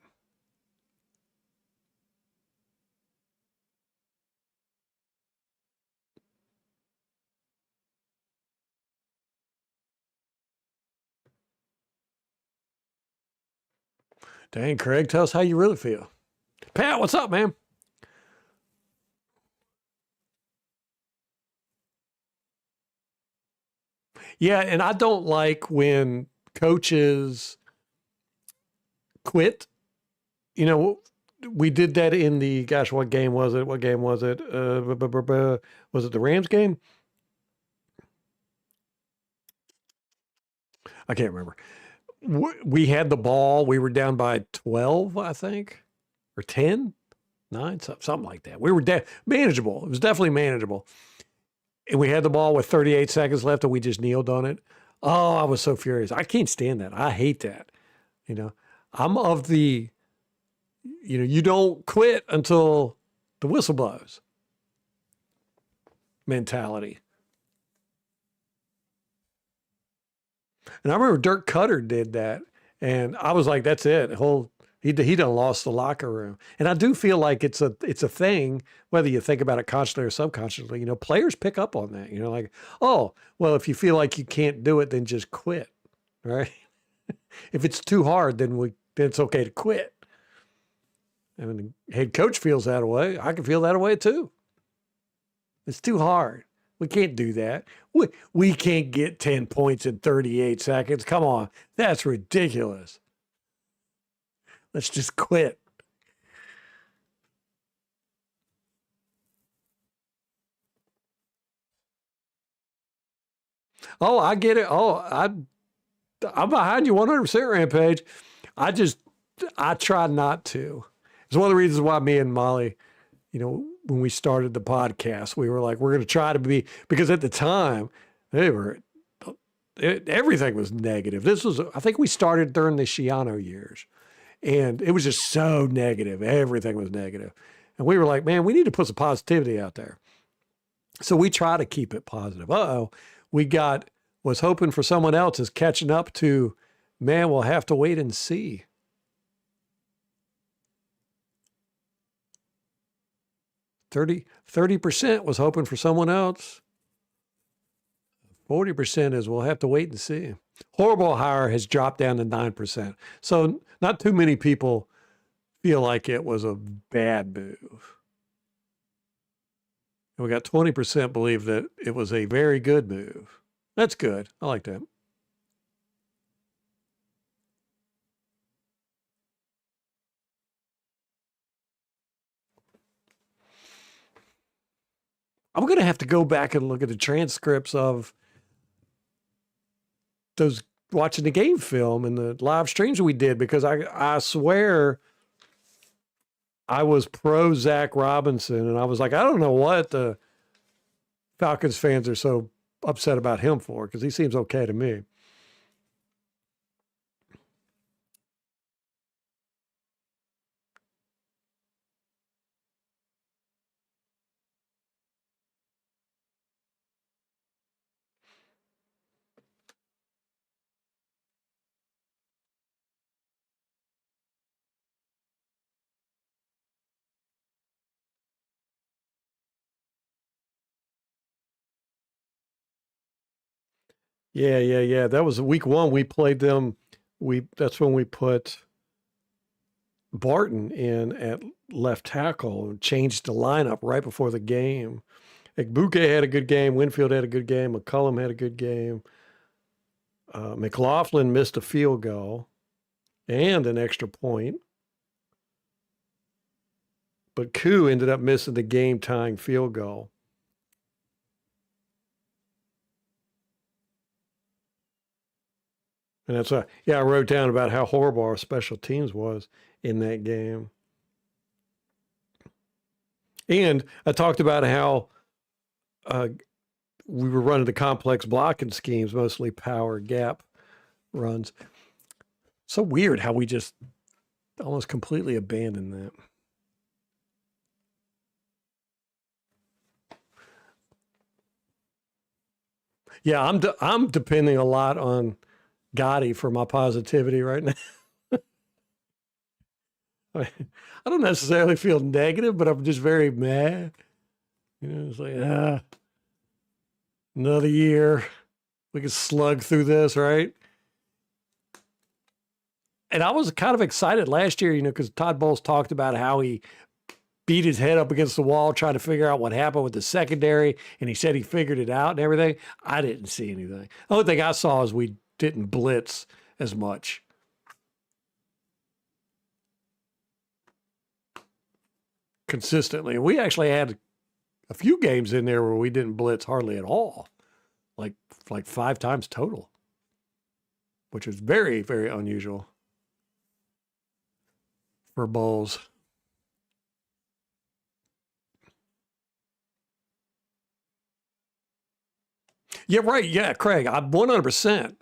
dang, Craig, tell us how you really feel. Pat, what's up, man? Yeah, and I don't like when coaches quit. You know, we did that in the gosh, what game was it? What game was it? Was it the Rams game? I can't remember. We had the ball. We were down by 12, I think, or 10, 9, something like that. We were manageable. It was definitely manageable. And we had the ball with 38 seconds left and we just kneeled on it. Oh, I was so furious. I can't stand that. I hate that. You know, I'm of the, you don't quit until the whistle blows mentality. And I remember Dirk Cutter did that. And I was like, that's it. He done lost the locker room. And I do feel like it's a thing, whether you think about it consciously or subconsciously, players pick up on that, like, oh, well, if you feel like you can't do it, then just quit. Right. If it's too hard, then it's okay to quit. I mean, the head coach feels that way. I can feel that way too. It's too hard. We can't do that. We can't get 10 points in 38 seconds. Come on. That's ridiculous. Let's just quit. Oh, I get it. I'm behind you 100%, Rampage. I try not to. It's one of the reasons why me and Molly, when we started the podcast, we were like, we're going to try to be, because at the time, everything was negative. I think we started during the Shiano years, and it was just so negative. Everything was negative. And we were like, man, we need to put some positivity out there. So we try to keep it positive. Was hoping for someone else is catching up to, man, we'll have to wait and see. 30% was hoping for someone else. 40% is we'll have to wait and see. Horrible hire has dropped down to 9%. So not too many people feel like it was a bad move. And we got 20% believe that it was a very good move. That's good. I like that. I'm going to have to go back and look at the transcripts of those watching the game film and the live streams we did, because I swear I was pro Zac Robinson, and I was like, I don't know what the Falcons fans are so upset about him for, because he seems okay to me. Yeah. That was week 1. We played them. That's when we put Barton in at left tackle and changed the lineup right before the game. Buke had a good game. Winfield had a good game. McCullum had a good game. McLaughlin missed a field goal and an extra point. But Koo ended up missing the game-tying field goal. And that's why, I wrote down about how horrible our special teams was in that game. And I talked about how we were running the complex blocking schemes, mostly power gap runs. So weird how we just almost completely abandoned that. Yeah, I'm depending a lot on Gotti for my positivity right now. I don't necessarily feel negative, but I'm just very mad. It's like, another year. We can slug through this, right? And I was kind of excited last year, because Todd Bowles talked about how he beat his head up against the wall trying to figure out what happened with the secondary, and he said he figured it out and everything. I didn't see anything. The only thing I saw is we didn't blitz as much. Consistently. We actually had a few games in there where we didn't blitz hardly at all, like 5 times total, which was very, very unusual for Bowles. Yeah, right. Yeah, Craig, I'm 100%.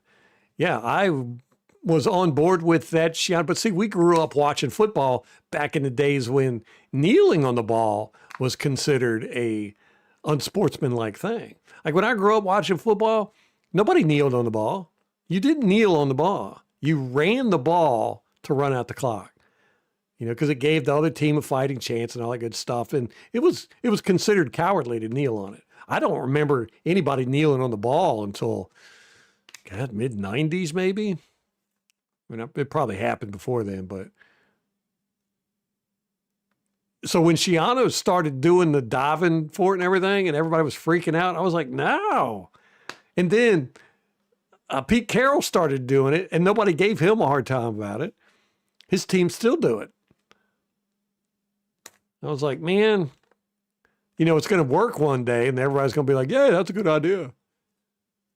Yeah, I was on board with that, Shion. But see, we grew up watching football back in the days when kneeling on the ball was considered a unsportsmanlike thing. Like when I grew up watching football, nobody kneeled on the ball. You didn't kneel on the ball. You ran the ball to run out the clock, because it gave the other team a fighting chance and all that good stuff. And it was considered cowardly to kneel on it. I don't remember anybody kneeling on the ball until, God, mid-90s maybe. I mean, it probably happened before then, but. So when Shiano started doing the diving for it and everything, and everybody was freaking out, I was like, no. And then Pete Carroll started doing it, and nobody gave him a hard time about it. His team still do it. I was like, man, it's going to work one day, and everybody's going to be like, yeah, that's a good idea.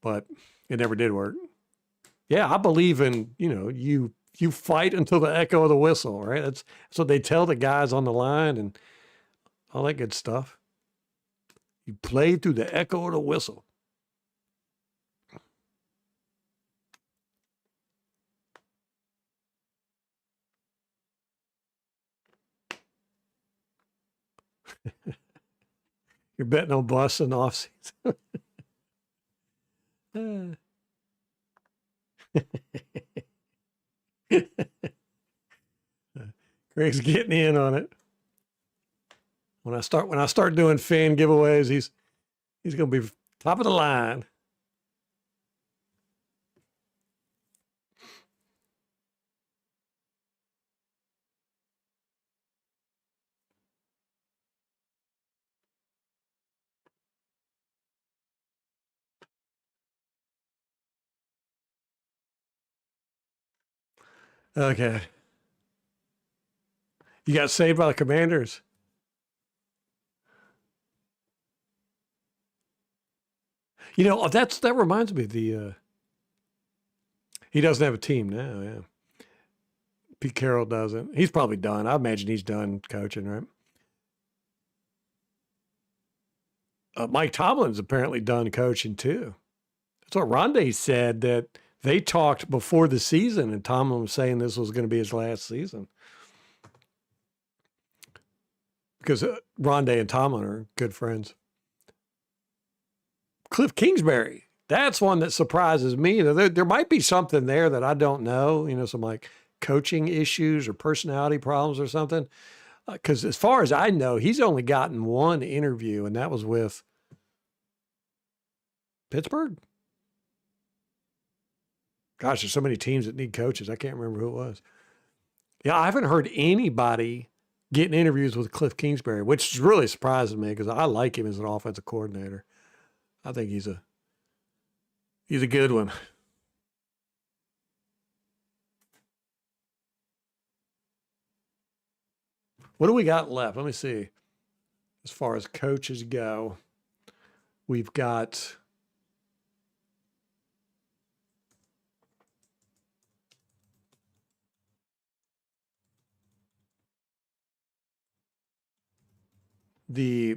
But it never did work. Yeah, I believe in, you fight until the echo of the whistle, right? That's what they tell the guys on the line and all that good stuff. You play through the echo of the whistle. You're betting on busts in the offseason. Greg's getting in on it. When I start doing fan giveaways, he's going to be top of the line. Okay. You got saved by the Commanders. That reminds me. He doesn't have a team now. Yeah, Pete Carroll doesn't. He's probably done. I imagine he's done coaching, right? Mike Tomlin's apparently done coaching too. That's what Rondé said, that they talked before the season, and Tomlin was saying this was going to be his last season. Because Rondé and Tomlin are good friends. Cliff Kingsbury, that's one that surprises me. There might be something there that I don't know, some like coaching issues or personality problems or something. Because as far as I know, he's only gotten one interview, and that was with Pittsburgh. Gosh, there's so many teams that need coaches. I can't remember who it was. Yeah, I haven't heard anybody getting interviews with Cliff Kingsbury, which is really surprising me because I like him as an offensive coordinator. I think he's a good one. What do we got left? Let me see. As far as coaches go, we've got the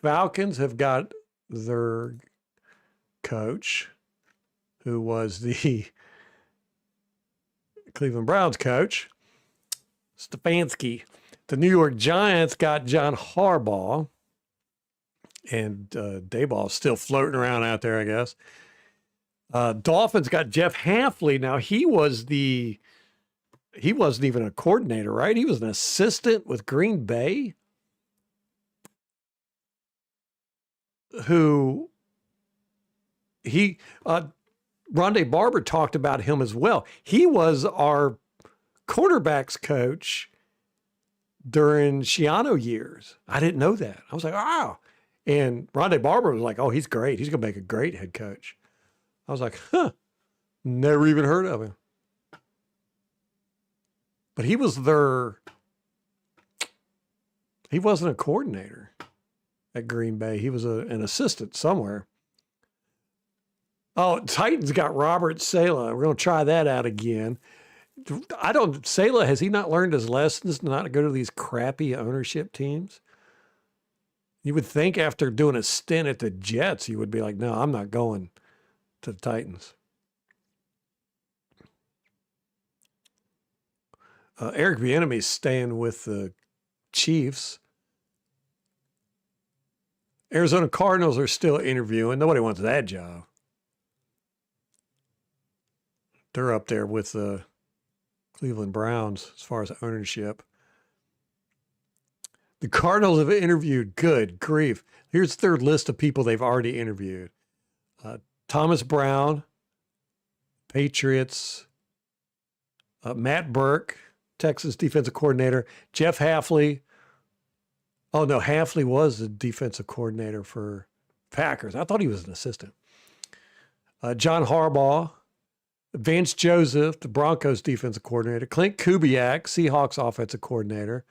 Falcons have got their coach, who was the Cleveland Browns coach, Stefanski. The New York Giants got John Harbaugh, and Dayball's still floating around out there, I guess. Dolphins got Jeff Hafley. Now he wasn't even a coordinator, right? He was an assistant with Green Bay who Rondé Barber talked about him as well. He was our quarterbacks coach during Schiano years. I didn't know that. I was like, wow. And Rondé Barber was like, oh, he's great. He's going to make a great head coach. I was like, huh, never even heard of him. But he wasn't a coordinator at Green Bay. He was an assistant somewhere. Oh, Titans got Robert Saleh. We're going to try that out again. Saleh, has he not learned his lessons not to go to these crappy ownership teams? You would think after doing a stint at the Jets, you would be like, no, I'm not going to the Titans. Eric Bieniemy's staying with the Chiefs. Arizona Cardinals are still interviewing. Nobody wants that job. They're up there with the Cleveland Browns as far as ownership. The Cardinals have interviewed, good grief. Here's their list of people they've already interviewed. Thomas Brown, Patriots, Matt Burke, Texas defensive coordinator, Jeff Hafley. Oh, no, Hafley was the defensive coordinator for Packers. I thought he was an assistant. John Harbaugh, Vance Joseph, the Broncos defensive coordinator, Clint Kubiak, Seahawks offensive coordinator,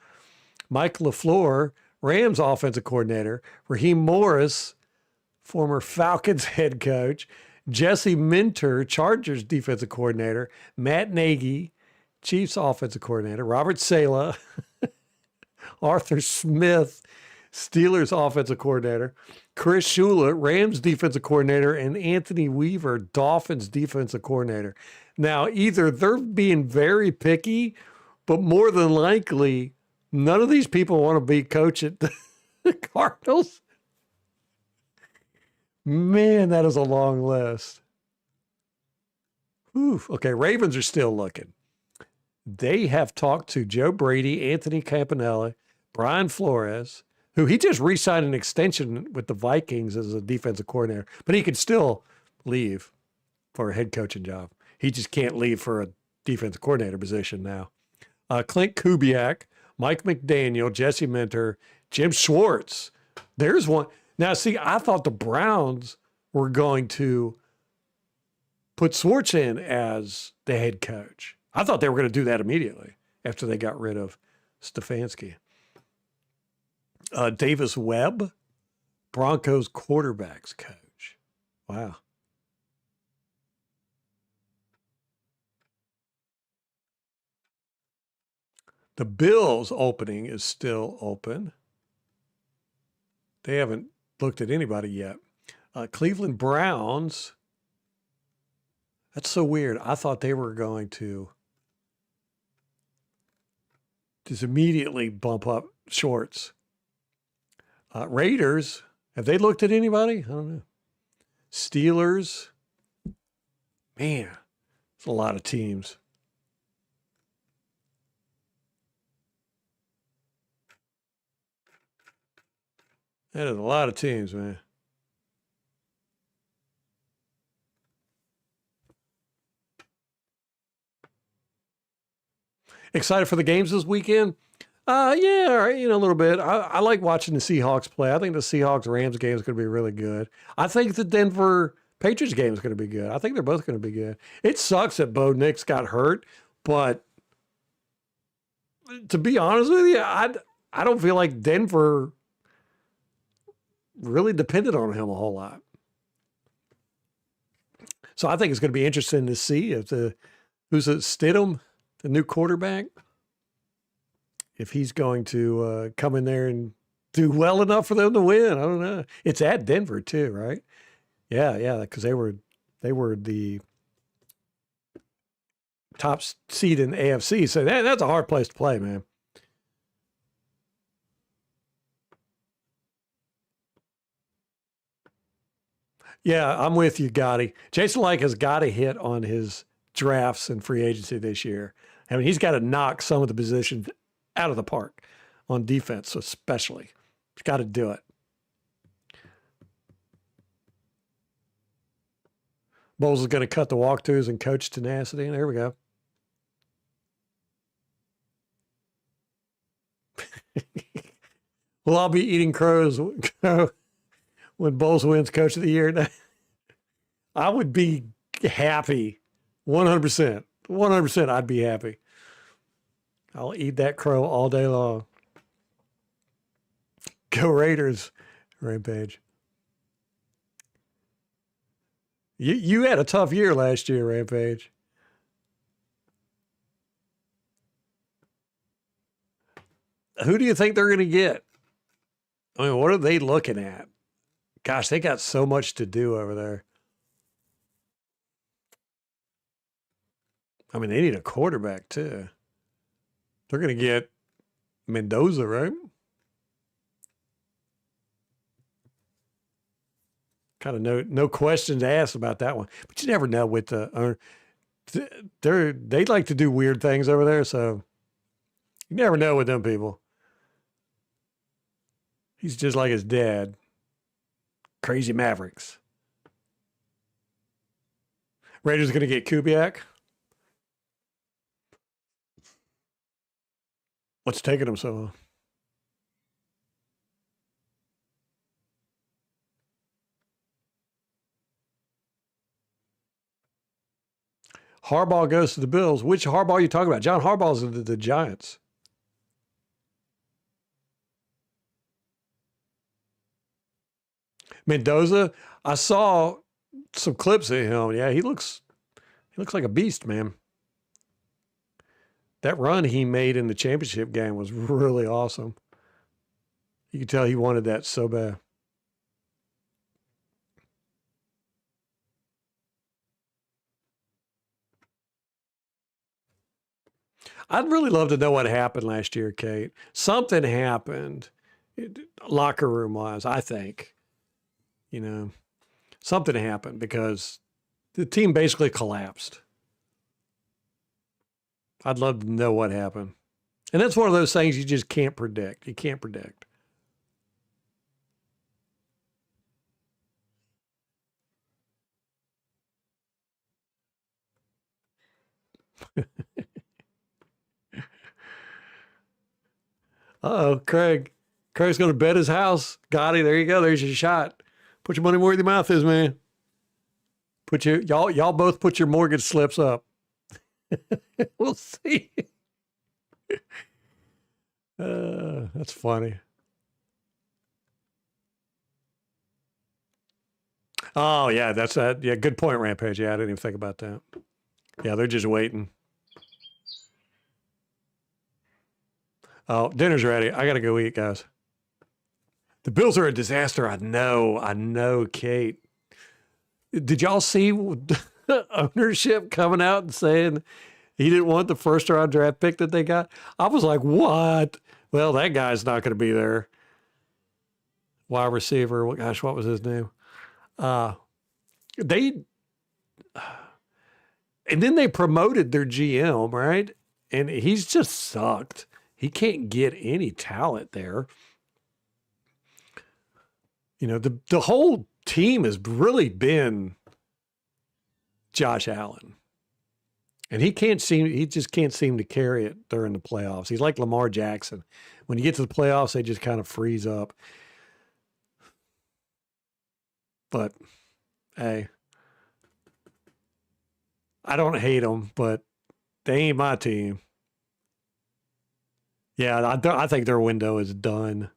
Mike LaFleur, Rams offensive coordinator, Raheem Morris, former Falcons head coach, Jesse Minter, Chargers defensive coordinator, Matt Nagy, Chiefs offensive coordinator, Robert Saleh, Arthur Smith, Steelers offensive coordinator, Chris Shula, Rams defensive coordinator, and Anthony Weaver, Dolphins defensive coordinator. Now, either they're being very picky, but more than likely, none of these people want to be coach at the Cardinals. Man, that is a long list. Oof. Okay, Ravens are still looking. They have talked to Joe Brady, Anthony Campanella, Brian Flores, who he just re-signed an extension with the Vikings as a defensive coordinator, but he could still leave for a head coaching job. He just can't leave for a defensive coordinator position now. Clint Kubiak, Mike McDaniel, Jesse Minter, Jim Schwartz. There's one. Now, see, I thought the Browns were going to put Schwartz in as the head coach. I thought they were going to do that immediately after they got rid of Stefanski. Davis Webb, Broncos quarterbacks coach. Wow. The Bills opening is still open. They haven't looked at anybody yet. Cleveland Browns. That's so weird. I thought they were going to just immediately bump up Schwartz. Raiders, have they looked at anybody? I don't know. Steelers. Man, it's a lot of teams. That is a lot of teams, man. Excited for the games this weekend? Yeah, a little bit. I like watching the Seahawks play. I think the Seahawks-Rams game is going to be really good. I think the Denver Patriots game is going to be good. I think they're both going to be good. It sucks that Bo Nix got hurt, but to be honest with you, I don't feel like Denver really depended on him a whole lot. So I think it's going to be interesting to see if who's it, Stidham, the new quarterback, if he's going to come in there and do well enough for them to win. I don't know. It's at Denver too, right? Yeah, because they were the top seed in the AFC. So that's a hard place to play, man. Yeah, I'm with you, Gotti. Jason Licht has got to hit on his drafts and free agency this year. I mean, he's got to knock some of the positions out of the park on defense, especially. He's got to do it. Bowles is going to cut the walkthroughs and coach tenacity. And there we go. Well, I'll be eating crows when Bowles wins Coach of the Year. I would be happy. 100%. 100% I'd be happy. I'll eat that crow all day long. Go Raiders, Rampage. You had a tough year last year, Rampage. Who do you think they're going to get? I mean, what are they looking at? Gosh, they got so much to do over there. I mean, they need a quarterback, too. They're going to get Mendoza, right? Kind of no questions asked about that one. But you never know with the they like to do weird things over there, so you never know with them people. He's just like his dad. Crazy Mavericks. Raiders going to get Kubiak. What's taking them so long? Harbaugh goes to the Bills. Which Harbaugh are you talking about? John Harbaugh's the Giants. Mendoza, I saw some clips of him. Yeah, he looks like a beast, man. That run he made in the championship game was really awesome. You could tell he wanted that so bad. I'd really love to know what happened last year, Kate. Something happened, locker room wise, I think. You know, something happened because the team basically collapsed. I'd love to know what happened. And that's one of those things you just can't predict. You can't predict. Uh-oh, Craig. Craig's going to bet his house. Gotti, there you go. There's your shot. Put your money where your mouth is, man. Y'all both put your mortgage slips up. We'll see. That's funny. Oh yeah, that's that. Yeah, good point, Rampage. Yeah, I didn't even think about that. Yeah, they're just waiting. Oh, dinner's ready. I gotta go eat, guys. The Bills are a disaster. I know, Kate. Did y'all see ownership coming out and saying he didn't want the first round draft pick that they got? I was like, what? Well, that guy's not going to be there. Wide receiver. Gosh, what was his name? They and then they promoted their GM, right? And he's just sucked. He can't get any talent there. You know, the whole team has really been Josh Allen. And he just can't seem to carry it during the playoffs. He's like Lamar Jackson. When you get to the playoffs, they just kind of freeze up. But hey, I don't hate them, but they ain't my team. Yeah, I think their window is done.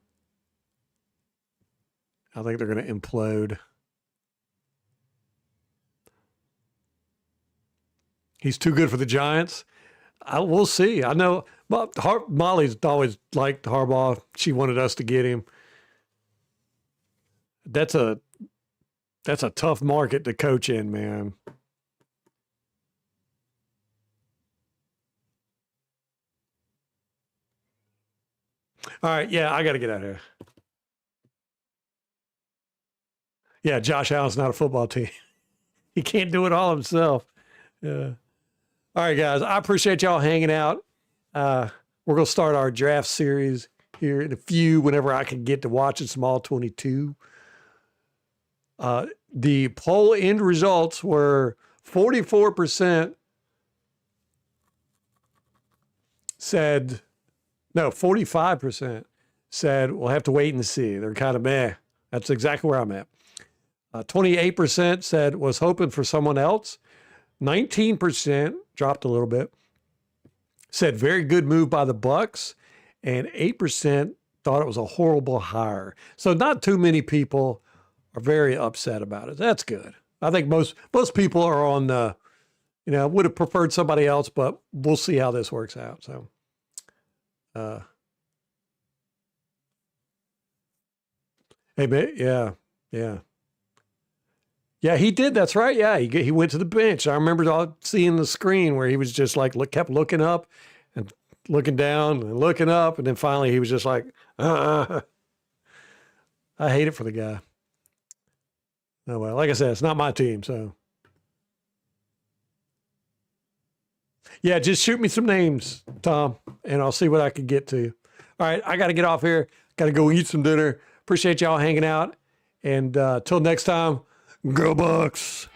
I think they're going to implode. He's too good for the Giants. We'll see. I know Molly's always liked Harbaugh. She wanted us to get him. That's a tough market to coach in, man. All right, yeah, I got to get out of here. Yeah, Josh Allen's not a football team. He can't do it all himself. Yeah. All right, guys. I appreciate y'all hanging out. We're going to start our draft series here in a few whenever I can get to watching some all 22. The poll end results were 44% said, no, 45% said we'll have to wait and see. They're kind of meh. That's exactly where I'm at. 28% said was hoping for someone else. 19% dropped a little bit. Said very good move by the Bucks, and 8% thought it was a horrible hire. So not too many people are very upset about it. That's good. I think most people are on the, would have preferred somebody else, but we'll see how this works out. So, hey, man, yeah. Yeah, he did. That's right. Yeah, he went to the bench. I remember seeing the screen where he was just like kept looking up and looking down and looking up, and then finally he was just like, I hate it for the guy. Oh well, like I said, it's not my team, so yeah, just shoot me some names, Tom, and I'll see what I can get to. All right, I got to get off here. Got to go eat some dinner. Appreciate y'all hanging out, and till next time. Go Bucks!